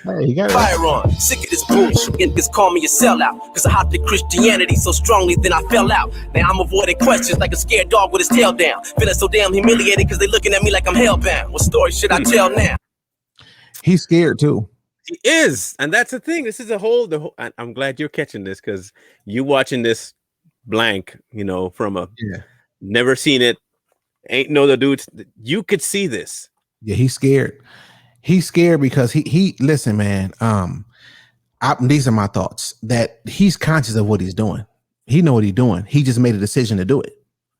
S2: Hey, he got it right.
S4: Fire on, sick of this bullshit. Niggas call me a sellout, cause I hopped in Christianity so strongly, then I fell out. Now I'm avoiding questions like a scared dog with his tail down. Feeling so damn humiliated cause they looking at me like I'm hellbound. What story should I tell now?
S2: He's scared too.
S1: He is, and that's the thing. This is the whole. I'm glad you're catching this because you watching this blank, from a never seen it, ain't know the dudes. You could see this.
S2: Yeah, he's scared. He's scared because he listen, man. These are my thoughts. That he's conscious of what he's doing. He know what he's doing. He just made a decision to do it.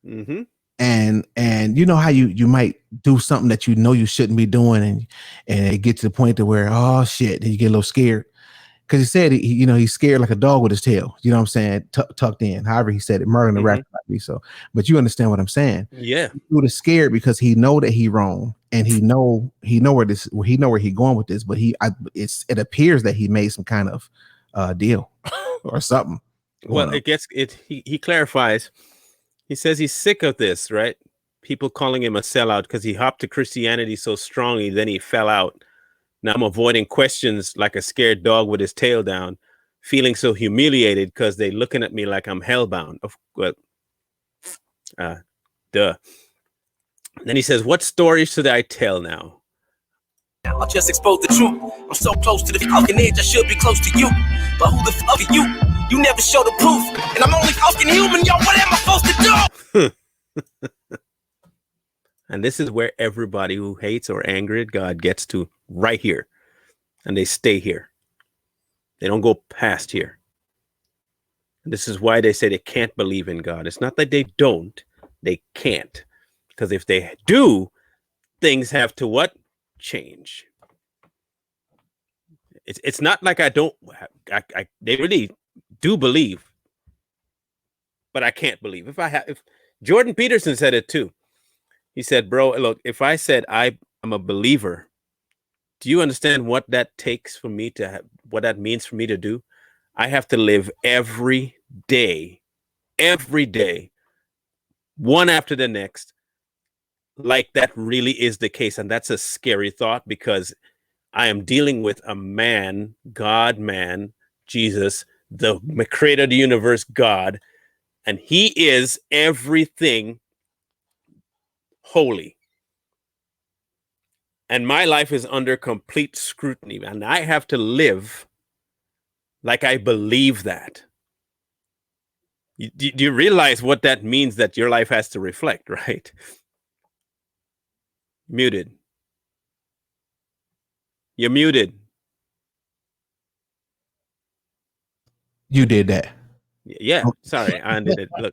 S1: Mm-hmm.
S2: And you know how you might do something that you know you shouldn't be doing, and it gets to the point to where, oh shit, and you get a little scared. Because he said he's scared like a dog with his tail. You know what I'm saying? Tucked in. However he said it, murdering the rat. So, but you understand what I'm saying?
S1: Yeah.
S2: He was scared because he know that he wrong, and he know where he going with this. But it appears that he made some kind of deal or something.
S1: Well, he clarifies. He says he's sick of this, right? People calling him a sellout because he hopped to Christianity so strongly, then he fell out. Now I'm avoiding questions like a scared dog with his tail down, feeling so humiliated because they looking at me like I'm hellbound. Duh. Then he says, what story should I tell now?
S4: I'll just expose the truth. I'm so close to the fucking edge, I should be close to you. But who the fuck are you? You never show the proof. And I'm only fucking human, yo. What am I supposed to do?
S1: And this is where everybody who hates or angry at God gets to, right here. And they stay here. They don't go past here. And this is why they say they can't believe in God. It's not that they don't, they can't. Because if they do, things have to what? Change. It's not like they really do believe, but I can't believe. If Jordan Peterson said it too. He said, bro, look, if I said I'm a believer, do you understand what that takes for me to have, what that means for me to do? I have to live every day, one after the next, like that really is the case. And that's a scary thought because I am dealing with a man, God man, Jesus, the creator of the universe, God, and he is everything holy. And my life is under complete scrutiny, and I have to live like I believe that. Do you realize what that means that your life has to reflect, right? Muted. You're muted.
S2: You did that.
S1: Yeah, sorry, I undid it. Look.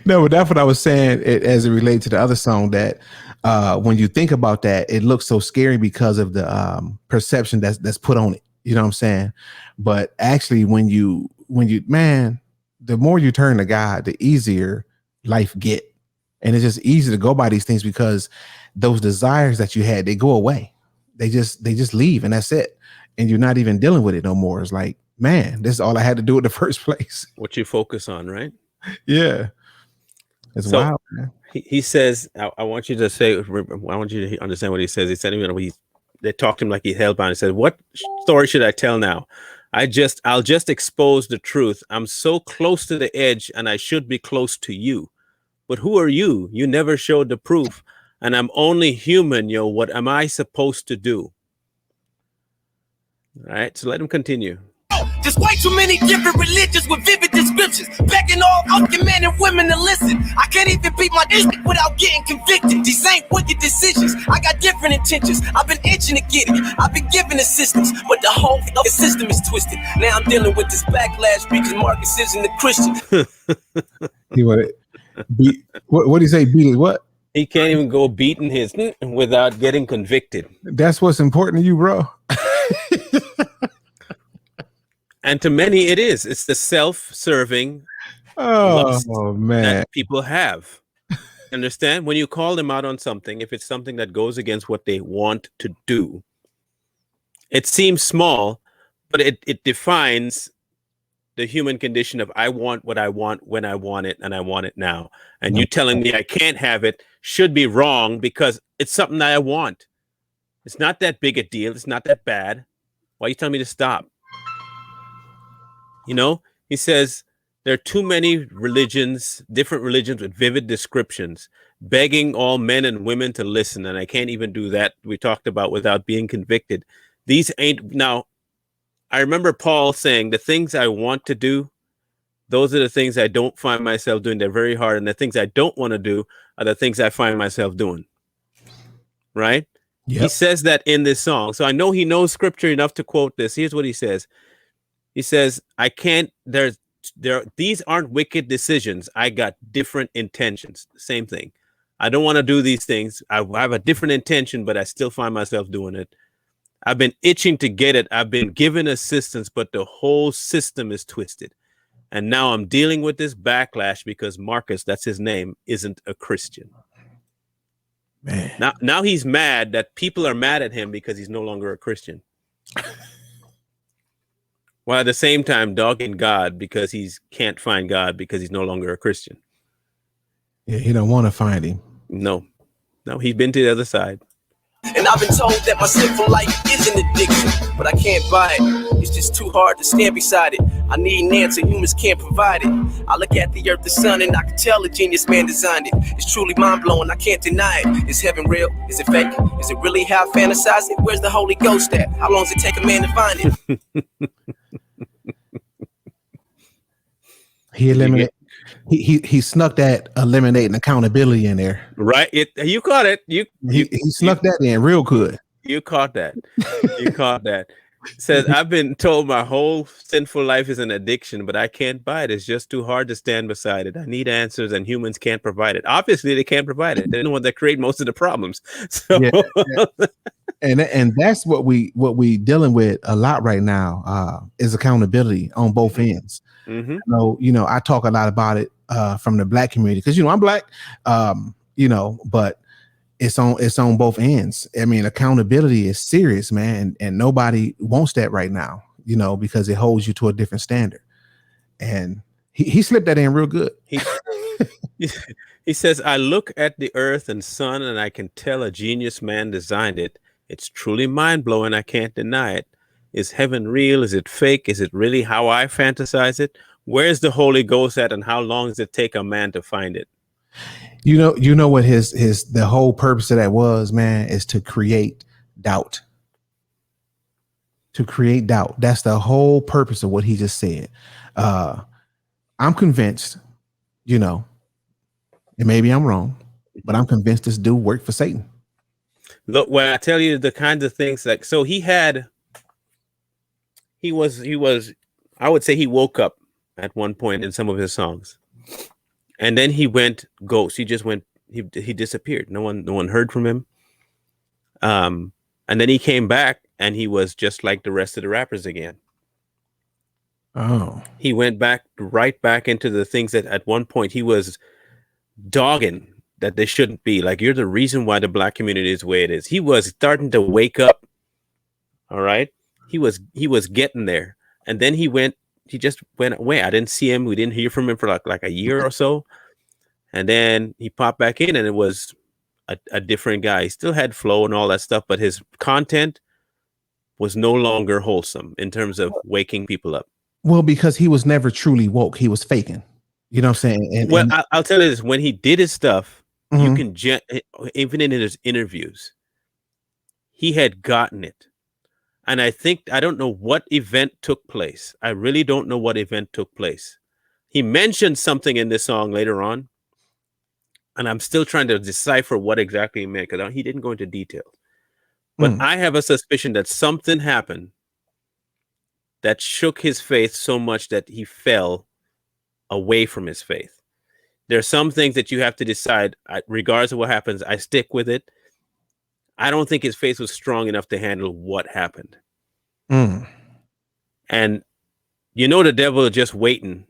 S2: No, but that's what I was saying as it relates to the other song, that when you think about that, it looks so scary because of the perception that's put on it. You know what I'm saying? But actually, when you man, the more you turn to God, the easier life get. And it's just easy to go by these things because those desires that you had, they go away. They just leave, and that's it. And you're not even dealing with it no more. It's like, man, this is all I had to do in the first place.
S1: What you focus on, right?
S2: Yeah. It's wild, man.
S1: He says, I want you to say, I want you to understand what he says. He said, they talked to him like he's hellbound. He said, what story should I tell now? I'll just expose the truth. I'm so close to the edge and I should be close to you. But who are you? You never showed the proof. And I'm only human, yo. What am I supposed to do? All right, so let him continue.
S4: There's way too many different religions with vivid descriptions, begging all fucking men and women to listen. I can't even beat my dick without getting convicted. These ain't wicked decisions. I got different intentions. I've been itching to get it. I've been given assistance, but the whole system is twisted. Now I'm dealing with this backlash because Marcus isn't a Christian.
S2: He what do you say? Beat what?
S1: He can't even go beating his without getting convicted.
S2: That's what's important to you, bro.
S1: And to many, it is. It's the self-serving lust
S2: man
S1: that people have. Understand? When you call them out on something, if it's something that goes against what they want to do, It seems small, but it defines the human condition of I want what I want when I want it, and I want it now. And you telling me I can't have it should be wrong because it's something that I want. It's not that big a deal. It's not that bad. Why are you telling me to stop? You know, he says there are too many religions, different religions with vivid descriptions, begging all men and women to listen. And I can't even do that. We talked about without being convicted. These ain't now. I remember Paul saying the things I want to do, those are the things I don't find myself doing. They're very hard. And the things I don't want to do are the things I find myself doing. Right? Yep. He says that in this song. So I know he knows scripture enough to quote this. Here's what he says. He says, I can't, these aren't wicked decisions. I got different intentions. Same thing. I don't want to do these things. I have a different intention, but I still find myself doing it. I've been itching to get it. I've been given assistance, but the whole system is twisted. And now I'm dealing with this backlash because Marcus, that's his name, isn't a Christian. Man. Now he's mad that people are mad at him because he's no longer a Christian. While at the same time dogging God because he can't find God because he's no longer a Christian.
S2: Yeah, he don't want to find him.
S1: No, he's been to the other side.
S4: And I've been told that my sinful life is an addiction, but I can't buy it. It's just too hard to stand beside it. I need an answer, humans can't provide it. I look at the earth, the sun, and I can tell the genius man designed it. It's truly mind-blowing, I can't deny it. Is heaven real? Is it fake? Is it really how I fantasize it? Where's the Holy Ghost at? How long does it take a man to find it?
S2: He snuck that eliminating accountability in there.
S1: Right. You caught it.
S2: He snuck that in real good.
S1: You caught that. You caught that. Says, I've been told my whole sinful life is an addiction, but I can't buy it. It's just too hard to stand beside it. I need answers and humans can't provide it. Obviously, they can't provide it. They're the ones that create most of the problems. So
S2: yeah. And that's what we dealing with a lot right now is accountability on both ends.
S1: Mm-hmm.
S2: So, I talk a lot about it from the Black community because, I'm Black, but it's on both ends. I mean, accountability is serious, man. And nobody wants that right now, because it holds you to a different standard. And he slipped that in real good.
S1: He says, I look at the earth and sun and I can tell a genius man designed it. It's truly mind blowing. I can't deny it. Is heaven real? Is it fake? Is it really how I fantasize it? Where's the Holy Ghost at? And how long does it take a man to find it?
S2: You know what the whole purpose of that was, man, is to create doubt. To create doubt. That's the whole purpose of what he just said. I'm convinced, and maybe I'm wrong, but I'm convinced this dude worked for Satan.
S1: Look, when I tell you the kinds of things so he was, I would say he woke up at one point in some of his songs. And then he went ghost. He just went, he disappeared. No one heard from him. And then he came back and he was just like the rest of the rappers again.
S2: Oh.
S1: He went right back into the things that at one point he was dogging that they shouldn't be. Like, you're the reason why the Black community is the way it is. He was starting to wake up. All right. He was getting there. And then he just went away. I didn't see him. We didn't hear from him for like a year or so. And then he popped back in and it was a different guy. He still had flow and all that stuff, but his content was no longer wholesome in terms of waking people up.
S2: Well, because he was never truly woke. He was faking. You know what I'm saying?
S1: I'll tell you this. When he did his stuff, you can, even in his interviews, he had gotten it. And I don't know what event took place. I really don't know what event took place. He mentioned something in this song later on, and I'm still trying to decipher what exactly he meant because he didn't go into details. But I have a suspicion that something happened that shook his faith so much that he fell away from his faith. There are some things that you have to decide, regardless of what happens, I stick with it. I don't think his faith was strong enough to handle what happened. And the devil is just waiting.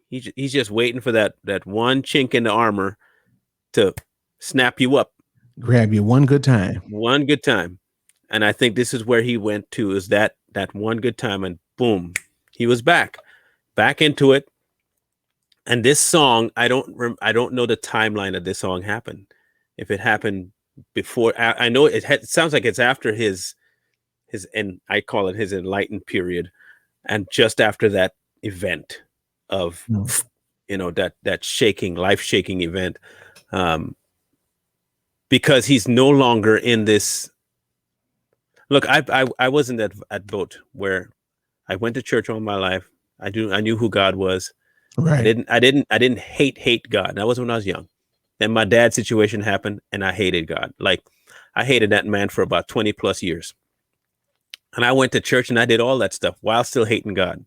S1: He's just waiting for that one chink in the armor to snap you up.
S2: Grab you one good time.
S1: One good time. And I think this is where he went to, is that one good time, and boom, he was back into it. And this song, I don't know the timeline that this song happened. If it happened before, I know it sounds like it's after his, and I call it his enlightened period, and just after that event of, that shaking, life shaking event, because he's no longer in this. Look, I wasn't at boat where I went to church all my life. I knew who God was.
S2: Right.
S1: I didn't hate God. That was when I was young. Then my dad's situation happened, and I hated God. Like, I hated that man for about 20 plus years. And I went to church and I did all that stuff while still hating God.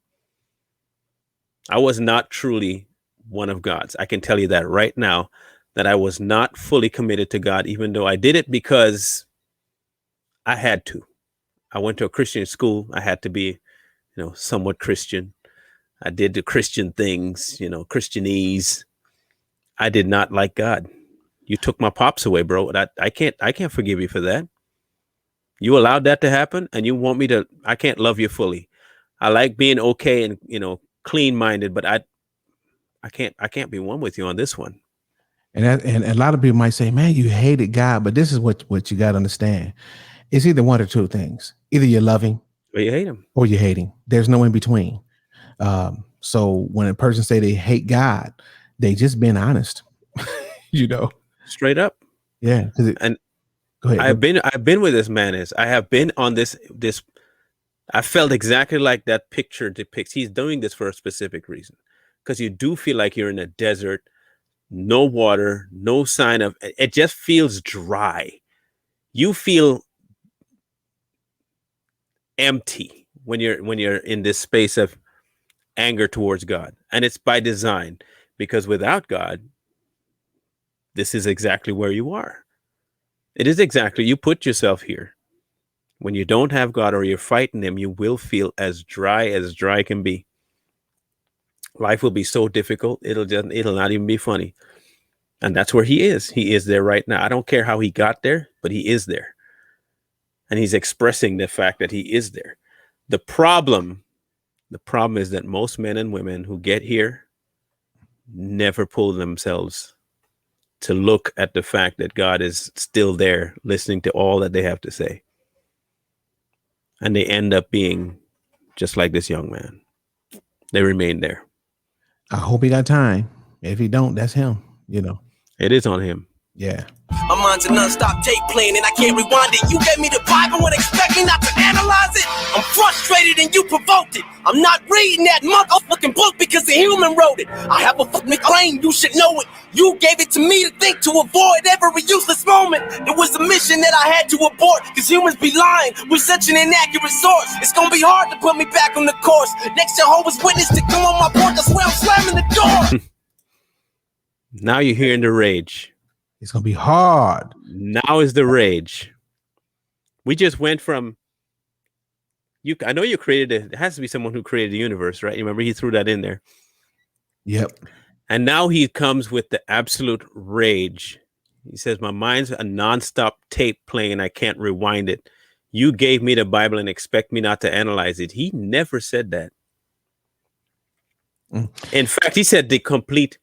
S1: I was not truly one of God's. I can tell you that right now, that I was not fully committed to God, even though I did it because I had to. I went to a Christian school. I had to be, somewhat Christian. I did the Christian things, Christianese. I did not like God. You took my pops away, bro. I can't forgive you for that. You allowed that to happen, and you want me to, I can't love you fully. I like being okay and, clean minded, but I can't be one with you on this one.
S2: And a lot of people might say, man, you hated God, but this is what you got to understand. It's either one or two things. Either you're loving
S1: or you hate him.
S2: Or you're hating. There's no in between. So when a person say they hate God, they just being honest,
S1: straight up.
S2: Yeah.
S1: And
S2: go ahead.
S1: I've been where this man is. I have been on this. I felt exactly like that picture depicts. He's doing this for a specific reason, because you do feel like you're in a desert, no water, no sign of. It just feels dry. You feel empty when you're in this space of anger towards God, and it's by design, because without God, this is exactly where you are. It is exactly, you put yourself here. When you don't have God or you're fighting him, you will feel as dry can be. Life will be so difficult, it'll not even be funny. And that's where he is. He is there right now. I don't care how he got there, but he is there. And he's expressing the fact that he is there. The problem is that most men and women who get here never pull themselves to look at the fact that God is still there, listening to all that they have to say. And they end up being just like this young man. They remain there.
S2: I hope he got time. If he don't, that's him,
S1: It is on him.
S2: Yeah.
S4: My mind's a non-stop tape playing and I can't rewind it. You gave me the Bible and expect me not to analyze it. I'm frustrated and you provoked it. I'm not reading that motherfucking book because a human wrote it. I have a fucking brain, you should know it. You gave it to me to think, to avoid every useless moment. It was a mission that I had to abort, because humans be lying with such an inaccurate source. It's gonna be hard to put me back on the course. Next Jehovah's Witness to come on my porch, I swear I'm slamming the door.
S1: Now you're hearing the rage.
S2: It's going to be hard.
S1: Now is the rage. We just went from, I know you created it has to be someone who created the universe, right? You remember he threw that in there.
S2: Yep.
S1: And now he comes with the absolute rage. He says, my mind's a nonstop tape playing and I can't rewind it. You gave me the Bible and expect me not to analyze it. He never said that. In fact, he said the complete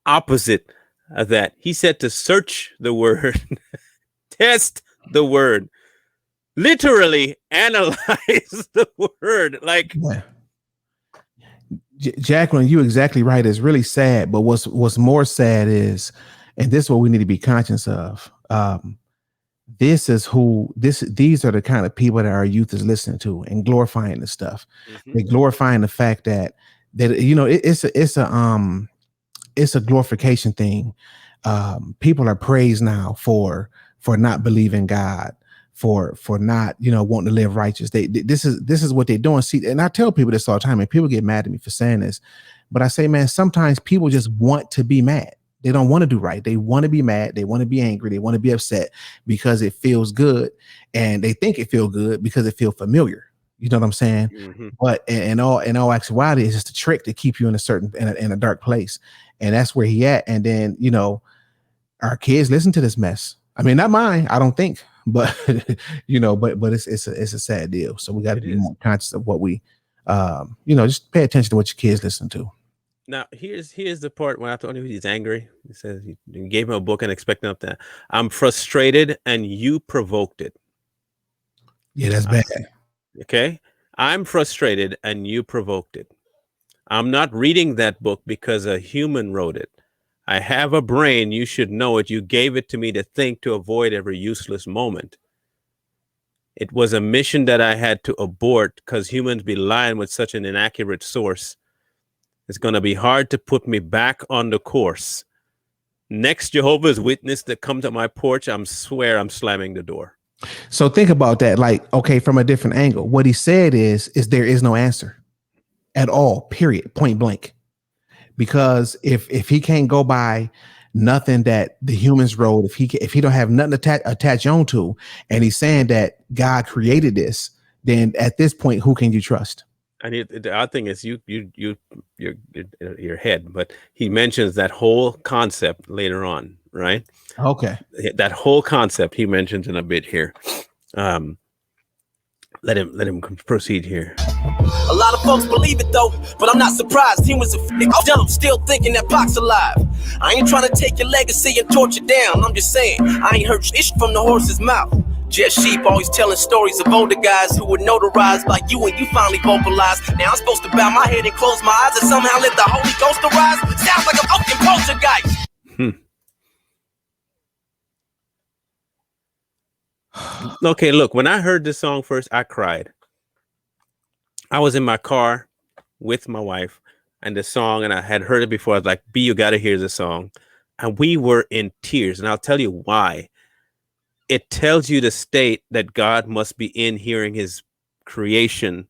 S1: opposite of that. He said to search the word, test the word, literally analyze the word. Like,
S2: yeah. Jacqueline, you're exactly right. It's really sad. But what's more sad is, and this is what we need to be conscious of. These are the kind of people that our youth is listening to and glorifying this stuff. Mm-hmm. They're glorifying the fact that it's a glorification thing. People are praised now for not believing God, for not, wanting to live righteous. This is what they're doing. See, and I tell people this all the time, and people get mad at me for saying this, but I say, man, sometimes people just want to be mad. They don't want to do right. They want to be mad. They want to be angry. They want to be upset because it feels good, and they think it feels good because it feels familiar. You know what I'm saying? Mm-hmm. But in all actuality, it's just a trick to keep you in a dark place. And that's where he at. And then, our kids listen to this mess. I mean, not mine, I don't think, but but it's a sad deal. So we got to be more conscious of what we, just pay attention to what your kids listen to.
S1: Now, here's the part when I told him he's angry. He says you gave him a book and expecting him to. I'm frustrated, and you provoked it.
S2: Yeah, that's bad.
S1: Okay, I'm frustrated, and you provoked it. I'm not reading that book because a human wrote it. I have a brain. You should know it. You gave it to me to think, to avoid every useless moment. It was a mission that I had to abort because humans be lying with such an inaccurate source. It's going to be hard to put me back on the course. Next Jehovah's Witness that comes to my porch, I'm slamming the door.
S2: So think about that. Like, okay, from a different angle, what he said is there is no answer at all, period, point blank. Because if he can't go by nothing that the humans wrote, if he don't have nothing to attach on to, and he's saying that God created this, then at this point, who can you trust?
S1: And the odd thing is your head, but he mentions that whole concept later on, right?
S2: Okay.
S1: That whole concept he mentions in a bit here. Let him proceed here.
S4: A lot of folks believe it though, but I'm not surprised. Humans are still thinking that Pac's alive. I ain't trying to take your legacy and torture down. I'm just saying, I ain't heard shit from the horse's mouth. Just sheep always telling stories of older guys who were notarized like you, and you finally vocalized. Now I'm supposed to bow my head and close my eyes and somehow let the Holy Ghost arise? Sounds like a fucking poltergeist.
S1: Okay, look, when I heard this song first, I cried. I was in my car with my wife and the song, and I had heard it before. I was like, B, you got to hear the song. And we were in tears, and I'll tell you why. It tells you the state that God must be in hearing his creation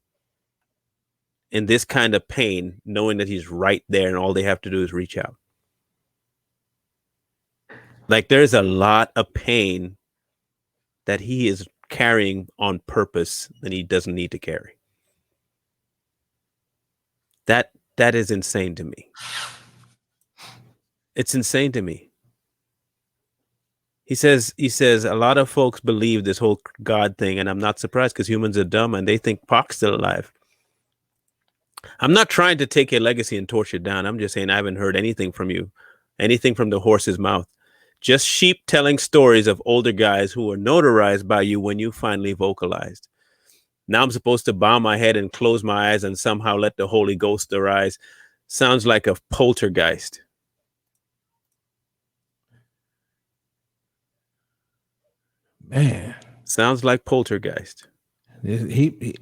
S1: in this kind of pain, knowing that he's right there and all they have to do is reach out. Like there's a lot of pain that he is carrying on purpose that he doesn't need to carry. That is insane to me. It's insane to me. He says a lot of folks believe this whole God thing, and I'm not surprised because humans are dumb and they think Pac's still alive. I'm not trying to take your legacy and torch it down. I'm just saying I haven't heard anything from you, anything from the horse's mouth. Just sheep telling stories of older guys who were notarized by you when you finally vocalized. Now I'm supposed to bow my head and close my eyes and somehow let the Holy Ghost arise. Sounds like a poltergeist.
S2: Man,
S1: sounds like poltergeist.
S2: Yeah.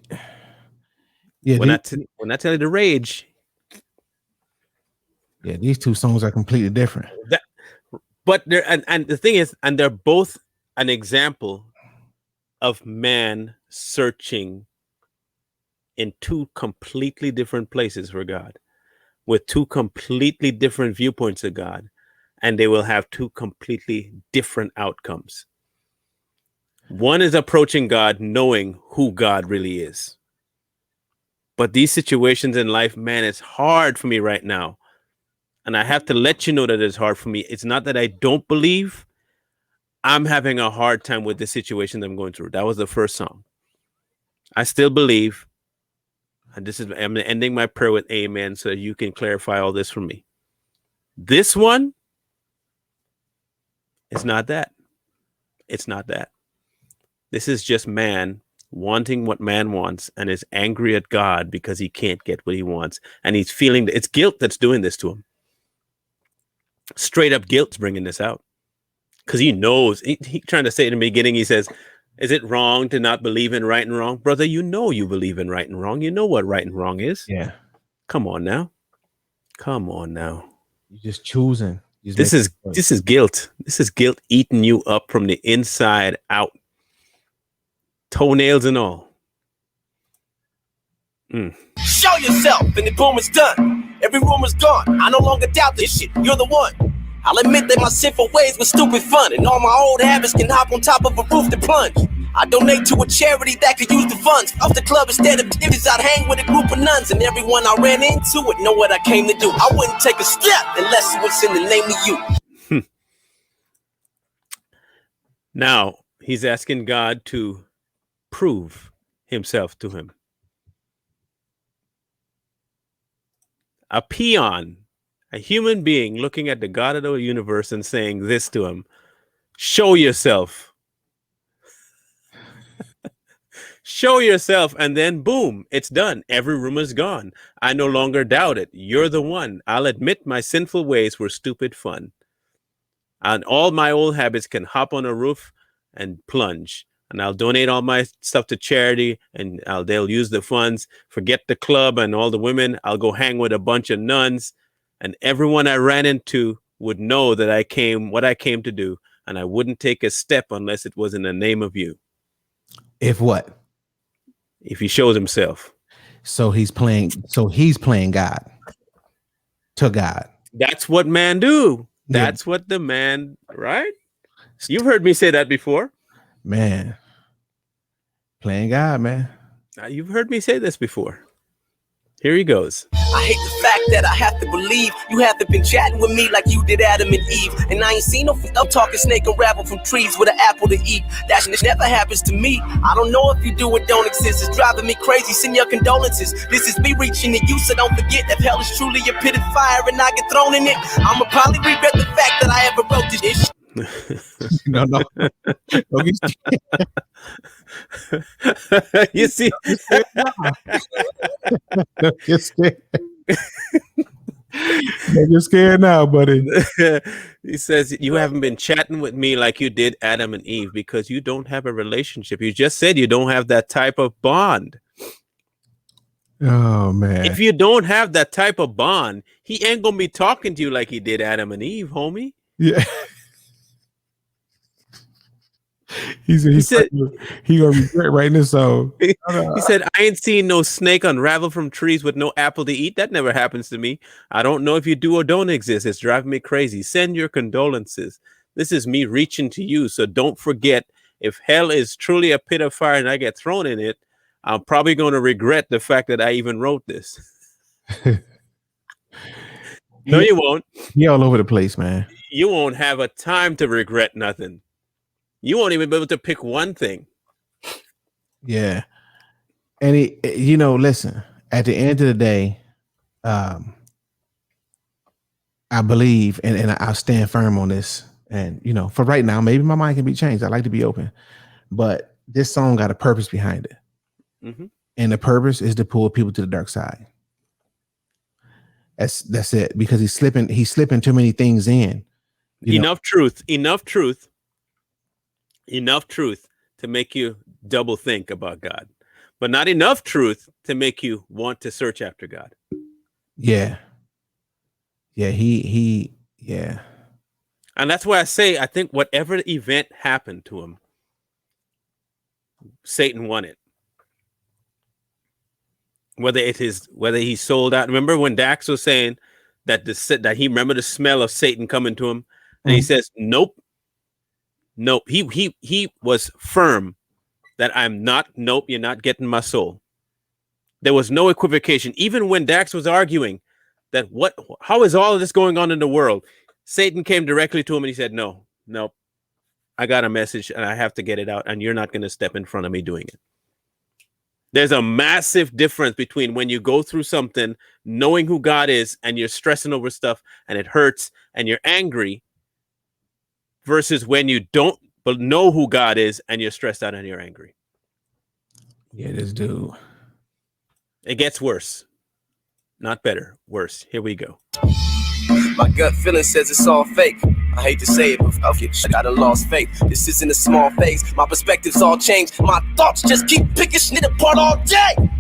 S1: When I tell you the rage.
S2: Yeah, these two songs are completely different.
S1: But they're and the thing is, and they're both an example of man searching in two completely different places for God, with two completely different viewpoints of God, and they will have two completely different outcomes. One is approaching God knowing who God really is. But these situations in life, man, it's hard for me right now. And I have to let you know that it's hard for me. It's not that I don't believe. I'm having a hard time with the situation that I'm going through. That was the first song. I still believe. And I'm ending my prayer with amen so you can clarify all this for me. This one is not that. It's not that. This is just man wanting what man wants and is angry at God because he can't get what he wants. And he's feeling it's guilt that's doing this to him. Straight up guilt's bringing this out. Because he knows, he trying to say in the beginning, he says, is it wrong to not believe in right and wrong? Brother, you know you believe in right and wrong. You know what right and wrong is.
S2: Yeah.
S1: Come on now. Come on now.
S2: You're just choosing.
S1: This is guilt. This is guilt eating you up from the inside out. Toenails and all.
S4: Show yourself, and the boom is done. Every rumor's gone. I no longer doubt this shit. You're the one. I'll admit that my sinful ways were stupid fun, and all my old habits can hop on top of a roof to plunge. I donate to a charity that could use the funds. Off the club instead of divvies, I'd hang with a group of nuns, and everyone I ran into would know what I came to do. I wouldn't take a step unless it was in the name of you.
S1: Now, He's asking God to prove himself to him. A peon, a human being looking at the God of the universe and saying this to him: show yourself. Show yourself, and then boom, it's done. Every rumor's gone. I no longer doubt it. You're the one. I'll admit my sinful ways were stupid fun. And all my old habits can hop on a roof and plunge. And I'll donate all my stuff to charity, and they'll use the funds. Forget the club and all the women. I'll go hang with a bunch of nuns, and everyone I ran into would know that I came to do, and I wouldn't take a step unless it was in the name of you.
S2: If what?
S1: If he shows himself.
S2: So he's playing God to God.
S1: That's what man do. That's what the man, right? You've heard me say that before.
S2: Man. Playing God, man.
S1: You've heard me say this before. Here he goes.
S4: I hate the fact that I have to believe you haven't been chatting with me like you did Adam and Eve. And I ain't seen no talking snake unravel from trees with an apple to eat. That shit never happens to me. I don't know if you do or don't exist. It's driving me crazy. Send your condolences. This is me reaching to you, so don't forget that hell is truly a pit of fire and I get thrown in it. I'ma probably regret the fact that I ever wrote this shit.
S2: No.
S1: You see,
S2: you're scared. You're scared now, buddy.
S1: He says you haven't been chatting with me like you did Adam and Eve because you don't have a relationship. You just said you don't have that type of bond.
S2: Oh man!
S1: If you don't have that type of bond, he ain't gonna be talking to you like he did Adam and Eve, homie.
S2: Yeah. He said he gonna regret writing this song.
S1: He said, I ain't seen no snake unravel from trees with no apple to eat. That never happens to me. I don't know if you do or don't exist. It's driving me crazy. Send your condolences. This is me reaching to you. So don't forget, if hell is truly a pit of fire and I get thrown in it, I'm probably going to regret the fact that I even wrote this. No, you won't.
S2: He all over the place, man.
S1: You won't have a time to regret nothing. You won't even be able to pick one thing.
S2: Yeah. And listen, at the end of the day, I believe and I'll stand firm on this. And, for right now, maybe my mind can be changed. I like to be open. But this song got a purpose behind it. Mm-hmm. And the purpose is to pull people to the dark side. That's it. Because he's slipping too many things in.
S1: Enough truth to make you double think about God, but not enough truth to make you want to search after God.
S2: Yeah. Yeah.
S1: And that's why I say, I think whatever event happened to him, Satan won it. Whether he sold out. Remember when Dax was saying that he remember the smell of Satan coming to him, and he says, nope. He was firm that you're not getting my soul. There was no equivocation. Even when Dax was arguing that how is all of this going on in the world? Satan came directly to him and he said, no, I got a message and I have to get it out, and you're not going to step in front of me doing it. There's a massive difference between when you go through something, knowing who God is, and you're stressing over stuff and it hurts and you're angry, versus when you don't know who God is and you're stressed out and you're angry.
S2: Yeah, this dude.
S1: It gets worse. Not better. Worse. Here we go.
S4: My gut feeling says it's all fake. I hate to say it, but I got a lost faith. This isn't a small phase. My perspective's all changed. My thoughts just keep picking shit apart all day.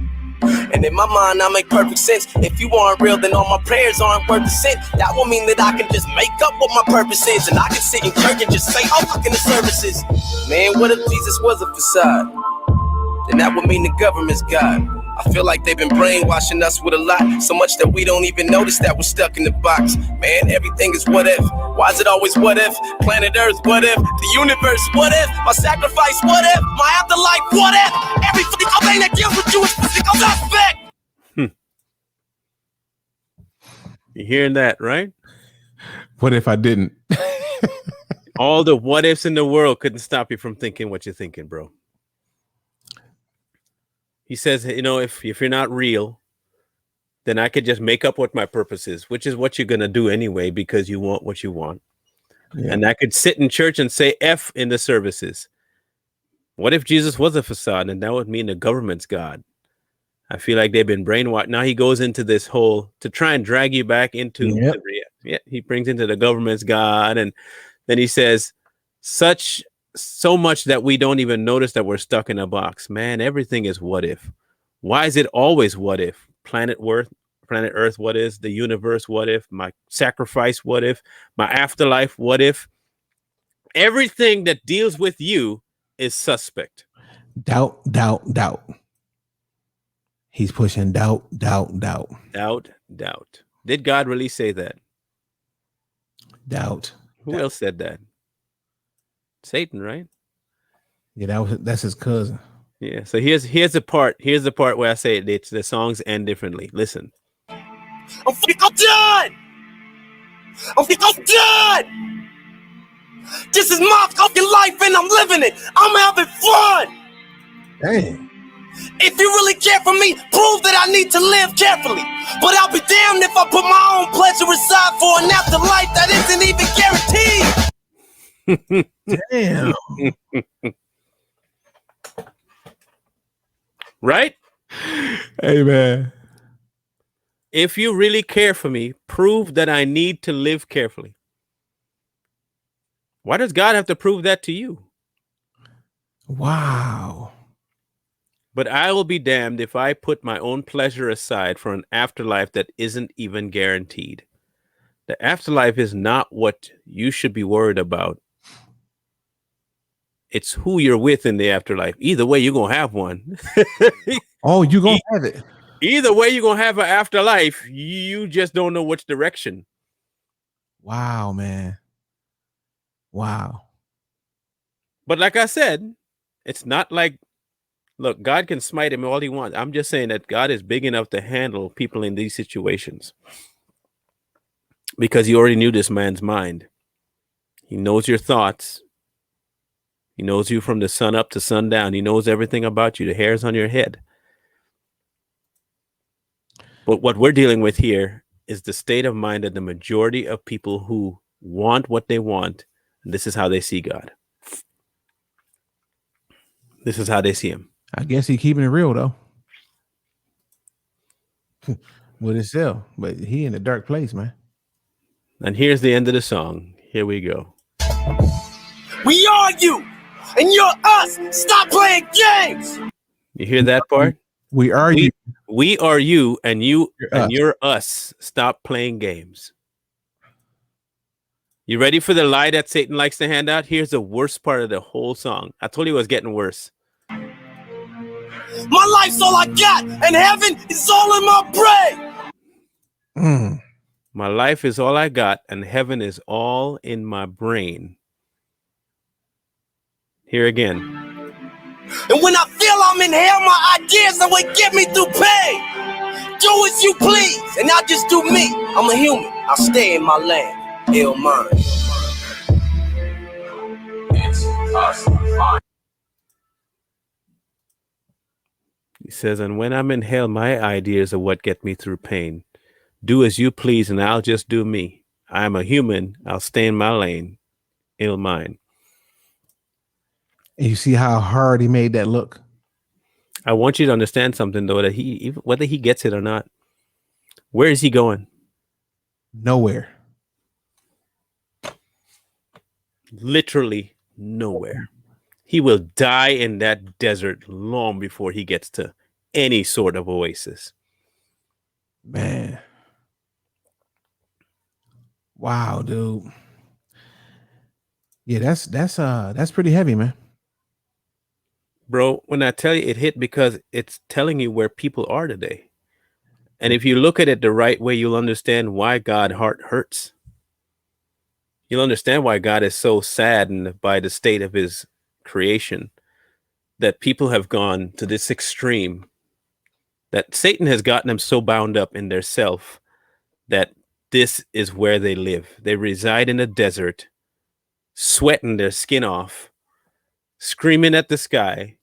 S4: And in my mind, I make perfect sense. If you aren't real, then all my prayers aren't worth a cent. That won't mean that I can just make up what my purpose is, and I can sit in church and just say, oh, fuck in the services. Man, what if Jesus was a facade? Then that would mean the government's God. I feel like they've been brainwashing us with a lot, so much that we don't even notice that we're stuck in the box. Man, everything is what if. Why is it always what if? Planet Earth, what if? The universe, what if? My sacrifice, what if? My afterlife, what if? Everything thing that deals with Jewish physical aspect.
S1: You hearing that, right?
S2: What if I didn't?
S1: All the what ifs in the world couldn't stop you from thinking what you're thinking, bro. He says, if you're not real, then I could just make up what my purpose is, which is what you're going to do anyway, because you want what you want. Yeah. And I could sit in church and say F in the services. What if Jesus was a facade? And that would mean the government's God. I feel like they've been brainwashed. Now he goes into this whole to try and drag you back into the he brings into the government's God. And then he says so much that we don't even notice that we're stuck in a box. Man, everything is what if. Why is it always what if? Planet Earth, what is? The universe, what if? My sacrifice, what if? My afterlife, what if? Everything that deals with you is suspect.
S2: Doubt. He's pushing doubt.
S1: Did God really say that?
S2: Doubt.
S1: Who else said that? Satan, right?
S2: Yeah, that's his cousin.
S1: Yeah. So here's the part. Here's the part where I say the songs end differently. Listen.
S4: I'm done. I'm done. This is my fucking life and I'm living it. I'm having fun.
S2: Dang.
S4: If you really care for me, prove that I need to live carefully. But I'll be damned if I put my own pleasure aside for an afterlife that isn't even guaranteed.
S2: Damn.
S1: Right?
S2: Hey, man.
S1: If you really care for me, prove that I need to live carefully. Why does God have to prove that to you?
S2: Wow.
S1: But I will be damned if I put my own pleasure aside for an afterlife that isn't even guaranteed. The afterlife is not what you should be worried about. It's who you're with in the afterlife. Either way, you're going to have one.
S2: Oh, you're going to have it.
S1: Either way, you're going to have an afterlife. You just don't know which direction.
S2: Wow, man. Wow.
S1: But like I said, it's not like, look, God can smite him all he wants. I'm just saying that God is big enough to handle people in these situations because he already knew this man's mind. He knows your thoughts. He knows you from the sun up to sundown. He knows everything about you, the hairs on your head. But what we're dealing with here is the state of mind of the majority of people who want what they want. And this is how they see God. This is how they see him.
S2: I guess he's keeping it real, though. With himself. But he in a dark place, man.
S1: And here's the end of the song. Here we go.
S4: We are you, and you're us. Stop playing games.
S1: You hear that part?
S2: We are you.
S1: We are you, and you're us. Stop playing games. You ready for the lie that Satan likes to hand out? Here's the worst part of the whole song. I told you it was getting worse.
S4: My life's all I got, and heaven is all in my brain.
S1: My life is all I got, and heaven is all in my brain. Here again.
S4: And when I feel I'm in hell, my ideas are what get me through pain. Do as you please, and I'll just do me. I'm a human. I'll stay in my lane. Ill mind. It's us.
S1: He says, and when I'm in hell, my ideas are what get me through pain. Do as you please, and I'll just do me. I'm a human. I'll stay in my lane. Ill mind.
S2: And you see how hard he made that look?
S1: I want you to understand something, though, that whether he gets it or not, where is he going?
S2: Nowhere.
S1: Literally nowhere. He will die in that desert long before he gets to any sort of oasis.
S2: Man. Wow, dude. Yeah, that's pretty heavy, man.
S1: Bro, when I tell you it hit because it's telling you where people are today. And if you look at it the right way, you'll understand why God's heart hurts. You'll understand why God is so saddened by the state of his creation, that people have gone to this extreme, that Satan has gotten them so bound up in their self that this is where they live. They reside in a desert sweating their skin off, screaming at the sky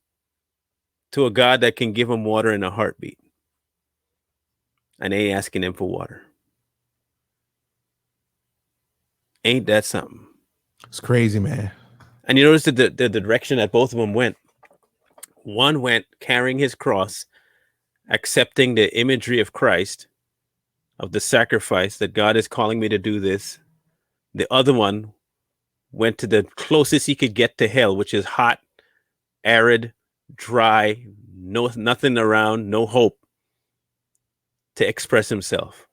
S1: to a God that can give them water in a heartbeat. And they asking him for water. Ain't that something?
S2: It's crazy, man.
S1: And you notice the direction that both of them went. One went carrying his cross, accepting the imagery of Christ, of the sacrifice that God is calling me to do this. The other one went to the closest he could get to hell, which is hot, arid, dry, nothing around, no hope, to express himself.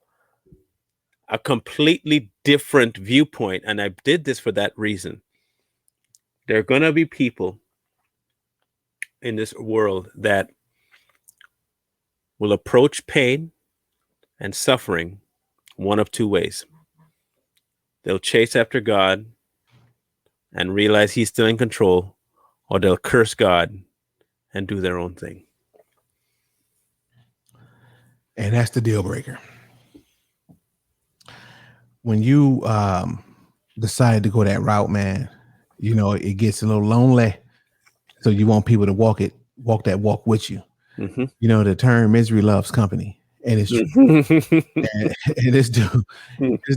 S1: A completely different viewpoint. And I did this for that reason. There are going to be people in this world that will approach pain and suffering one of two ways. They'll chase after God and realize he's still in control, or they'll curse God and do their own thing.
S2: And that's the deal breaker. When you decide to go that route, man, you know, it gets a little lonely. So you want people to walk that walk with you. Mm-hmm. You know, the term misery loves company. And it's true. and this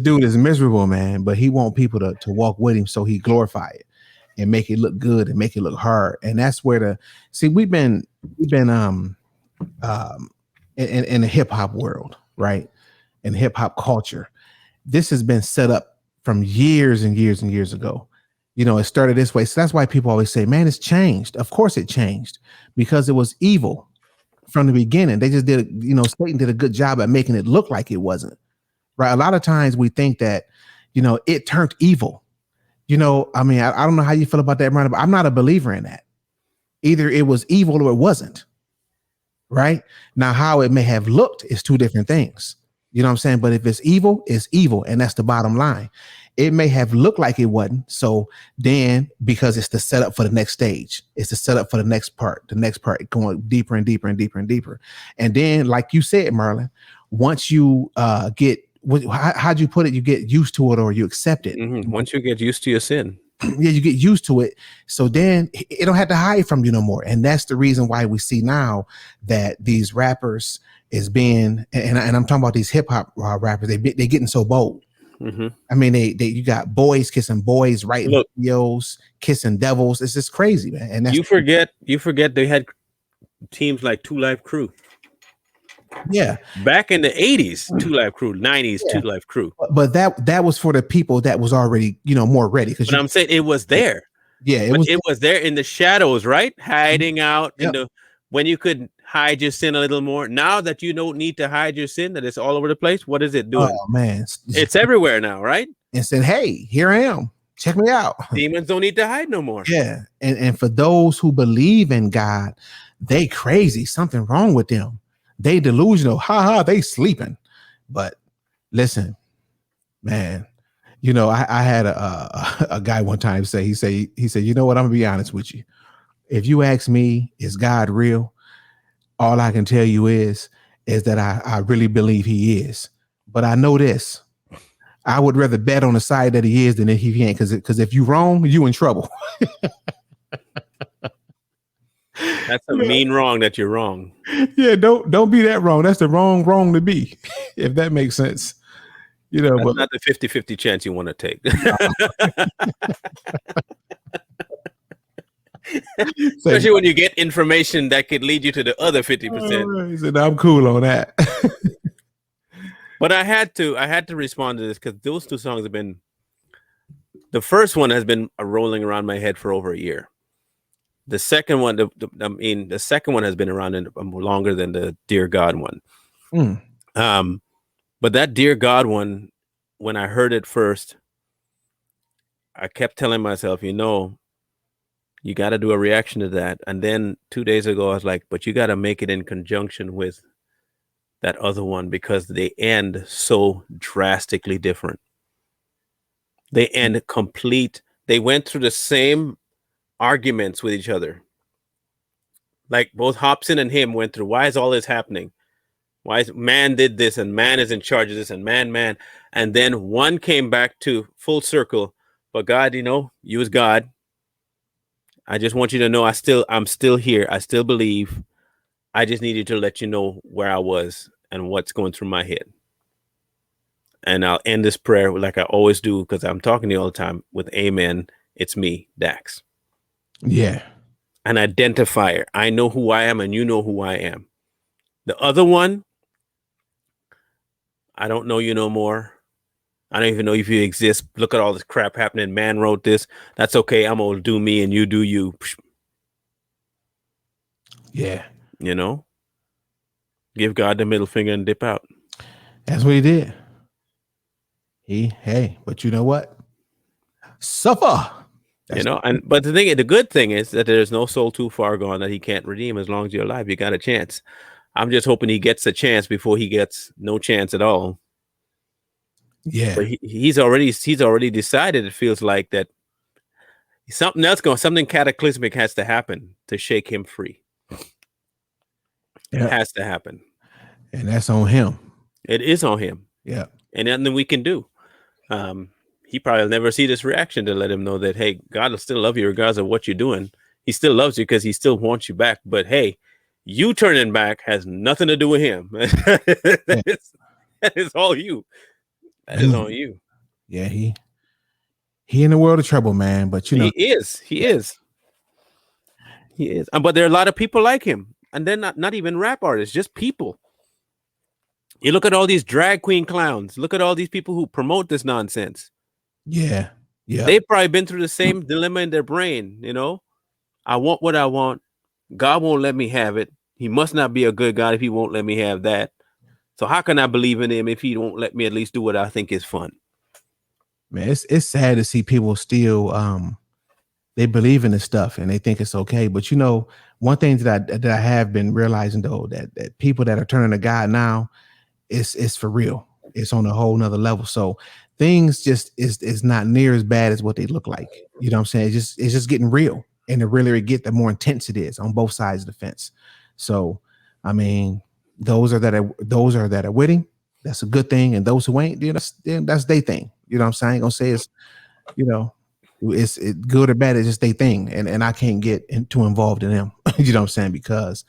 S2: dude is miserable, man, but he want people to walk with him, so he glorify it and make it look good and make it look hard. And that's where we've been in the hip hop world, right? In hip hop culture, this has been set up from years and years and years ago. You know, it started this way. So that's why people always say, man, it's changed. Of course it changed, because it was evil from the beginning. They just Satan did a good job at making it look like it wasn't, right? A lot of times we think that, you know, it turned evil. You know, I mean, I don't know how you feel about that, Brian, but I'm not a believer in that. Either it was evil or it wasn't, right? Now, how it may have looked is two different things. You know what I'm saying? But if it's evil, it's evil. And that's the bottom line. It may have looked like it wasn't. So then, because it's the setup for the next stage, it's the setup for the next part going deeper and deeper and deeper and deeper. And then, like you said, Marlon, once you how'd you put it? You get used to it, or you accept it.
S1: Mm-hmm. Once you get used to your sin.
S2: Yeah, you get used to it. So then it don't have to hide from you no more. And that's the reason why we see now that these rappers is being, and I'm talking about these hip hop rappers, they're getting so bold. Mm-hmm. I mean, you got boys kissing boys, writing videos, kissing devils. It's just crazy, man. And that's,
S1: you forget they had teams like 2 Live Crew.
S2: Yeah,
S1: back in the 80s, 2 Live Crew, 90s, yeah. 2 Live Crew.
S2: But that was for the people that was already, you know, more ready.
S1: But I'm saying it was there.
S2: Yeah, it was there
S1: in the shadows, right? Hiding out in the, when you could hide your sin a little more. Now that you don't need to hide your sin, that it's all over the place. What is it doing?
S2: Oh man,
S1: it's everywhere now, right?
S2: And said, hey, here I am. Check me out.
S1: Demons don't need to hide no more.
S2: Yeah, and for those who believe in God, they crazy. Something wrong with them. They delusional. They sleeping. But listen, man, you know, I had a guy one time say, he said, you know what? I'm gonna be honest with you. If you ask me, is God real? All I can tell you is that I really believe he is. But I know this. I would rather bet on the side that he is than if he ain't, because if you wrong, you in trouble.
S1: That's a mean wrong that you're wrong.
S2: Yeah, don't be that wrong. That's the wrong to be, if that makes sense. You know,
S1: that's not the 50-50 chance you want to take. Especially when you get information that could lead you to the other 50%.
S2: He said, I'm cool on that.
S1: But I had to respond to this because those two songs have been, the first one has been rolling around my head for over a year. The second one, the second one has been around longer than the Dear God one. But that Dear God one, when I heard it first, I kept telling myself, you know, you got to do a reaction to that. And then 2 days ago, I was like, but you got to make it in conjunction with that other one, because they end so drastically different. They end complete. They went through the same arguments with each other. Like both Hopsin and him went through, why is all this happening? Why is man did this, and man is in charge of this, and man. And then one came back to full circle But God, you as God, I just want you to know I'm still here. I still believe. I just needed to let you know where I was and what's going through my head. And I'll end this prayer like I always do, because I'm talking to you all the time, with amen. It's me, Dax.
S2: Yeah.
S1: An identifier. I know who I am and you know who I am. The other one, I don't know you no more. I don't even know if you exist. Look at all this crap happening. Man wrote this. That's okay. I'm going to do me and you do you.
S2: Yeah.
S1: Give God the middle finger and dip out.
S2: That's what he did. But you know what? Suffer.
S1: But the good thing is that there's no soul too far gone that he can't redeem. As long as you're alive, you got a chance. I'm just hoping he gets a chance before he gets no chance at all.
S2: Yeah.
S1: But he's already decided, it feels like, that something cataclysmic has to happen to shake him free. It has to happen.
S2: And that's on him.
S1: It is on him.
S2: Yeah.
S1: And nothing we can do. He probably will never see this reaction to let him know that, hey, God will still love you regardless of what you're doing. He still loves you because he still wants you back. But hey, you turning back has nothing to do with him. That is all you. That is on you.
S2: Yeah, he in the world of trouble, man. But he
S1: is. But there are a lot of people like him, and they're not even rap artists, just people. You look at all these drag queen clowns. Look at all these people who promote this nonsense.
S2: Yeah.
S1: They've probably been through the same dilemma in their brain. I want what I want. God won't let me have it. He must not be a good God if he won't let me have that. So how can I believe in him if he won't let me at least do what I think is fun?
S2: Man, it's sad to see people still they believe in this stuff and they think it's okay. But one thing that I have been realizing, though, that people that are turning to God now, it's for real. It's on a whole nother level. So things just is not near as bad as what they look like. You know what I'm saying? It's just getting real. And the realer it get, the more intense it is on both sides of the fence. So I mean, those that are witty, that's a good thing. And those who ain't, that's their thing. You know what I'm saying? I ain't gonna say it's it's good or bad. It's just their thing, and I can't get too involved in them. You know what I'm saying? Because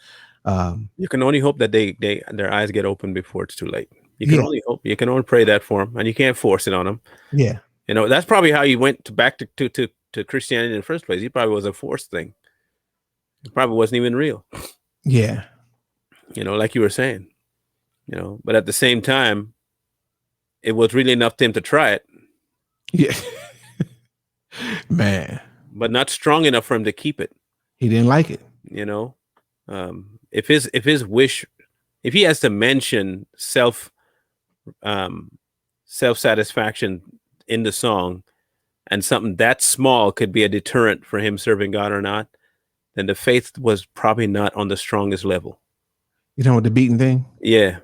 S1: you can only hope that their eyes get open before it's too late. You can only hope. You can only pray that for them, and you can't force it on them.
S2: Yeah,
S1: that's probably how you went back to Christianity in the first place. He probably was a forced thing. It probably wasn't even real.
S2: Yeah,
S1: like you were saying. But at the same time, it was really enough to him to try it.
S2: Yeah. Man.
S1: But not strong enough for him to keep it.
S2: He didn't like it.
S1: If his wish, if he has to mention self-satisfaction in the song, and something that small could be a deterrent for him serving God or not, then the faith was probably not on the strongest level.
S2: With the beating thing?
S1: Yeah.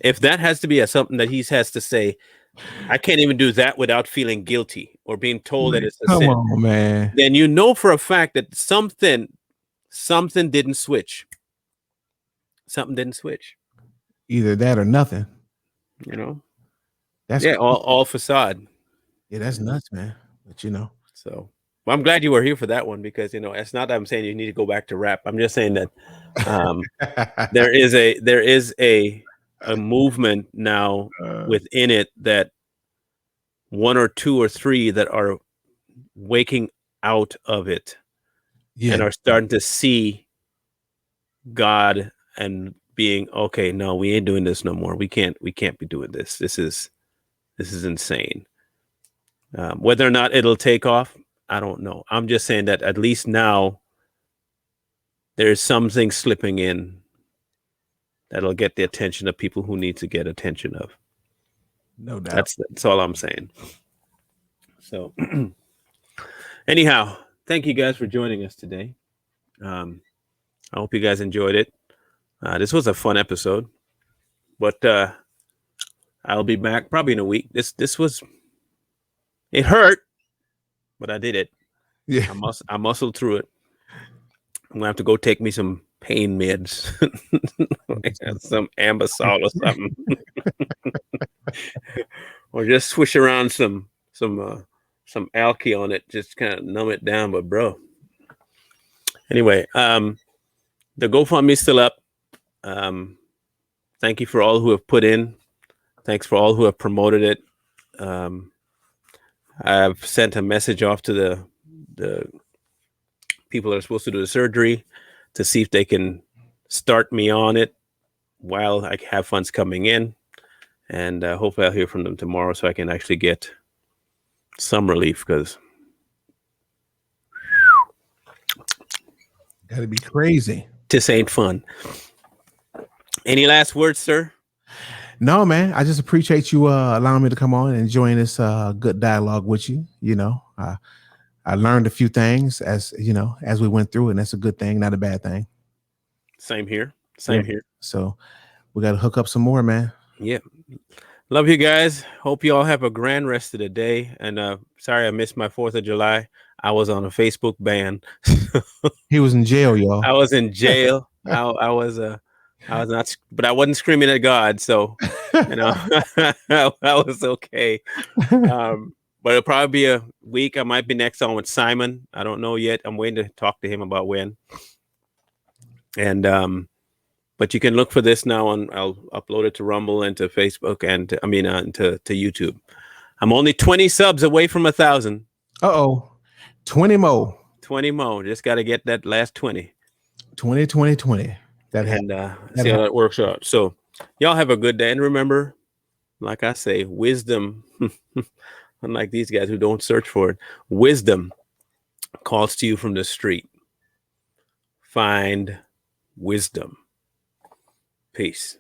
S1: If that has to be something that he has to say, I can't even do that without feeling guilty or being told that it's a sin.
S2: Come on, man.
S1: Then for a fact that something didn't switch. Something didn't switch.
S2: Either that or nothing.
S1: That's all facade.
S2: Yeah, that's nuts, man. But
S1: So well, I'm glad you were here for that one, because it's not that I'm saying you need to go back to rap. I'm just saying that there is a movement now within it, that one or two or three that are waking out of it and are starting to see God and being, okay, no, we ain't doing this no more. We can't be doing this. This is insane. Whether or not it'll take off, I don't know. I'm just saying that at least now there's something slipping in that'll get the attention of people who need to get attention of.
S2: No doubt.
S1: That's all I'm saying. So anyhow, thank you guys for joining us today. I hope you guys enjoyed it. This was a fun episode, but I'll be back probably in a week. It hurt, but I did it.
S2: Yeah,
S1: I muscled through it. I'm gonna have to go take me some pain meds, some Ambisol or something, or just swish around some alky on it, just kind of numb it down. But bro, anyway, the GoFundMe's still up. Thank you for all who have put in. Thanks for all who have promoted it. I've sent a message off to the people that are supposed to do the surgery to see if they can start me on it while I have funds coming in. And hopefully I'll hear from them tomorrow so I can actually get some relief, because
S2: That'd be crazy.
S1: this ain't fun. Any last words, sir?
S2: No, man. I just appreciate you allowing me to come on and join this good dialogue with you. You know, I learned a few things as we went through, and that's a good thing, not a bad thing.
S1: Same here. Same here.
S2: So we got to hook up some more, man.
S1: Yeah. Love you guys. Hope you all have a grand rest of the day. And sorry I missed my 4th of July. I was on a Facebook ban.
S2: He was in jail, y'all.
S1: I was in jail. I was not, but I wasn't screaming at God. So, I was okay. But it'll probably be a week. I might be next on with Simon. I don't know yet. I'm waiting to talk to him about when. And, but you can look for this now I'll upload it to Rumble and to Facebook and to YouTube. I'm only 20 subs away from 1,000.
S2: 20 more.
S1: 20 more. Just got to get that last 20.
S2: 20.
S1: See how that works out. So y'all have a good day. And remember, like I say, wisdom, unlike these guys who don't search for it, wisdom calls to you from the street. Find wisdom. Peace.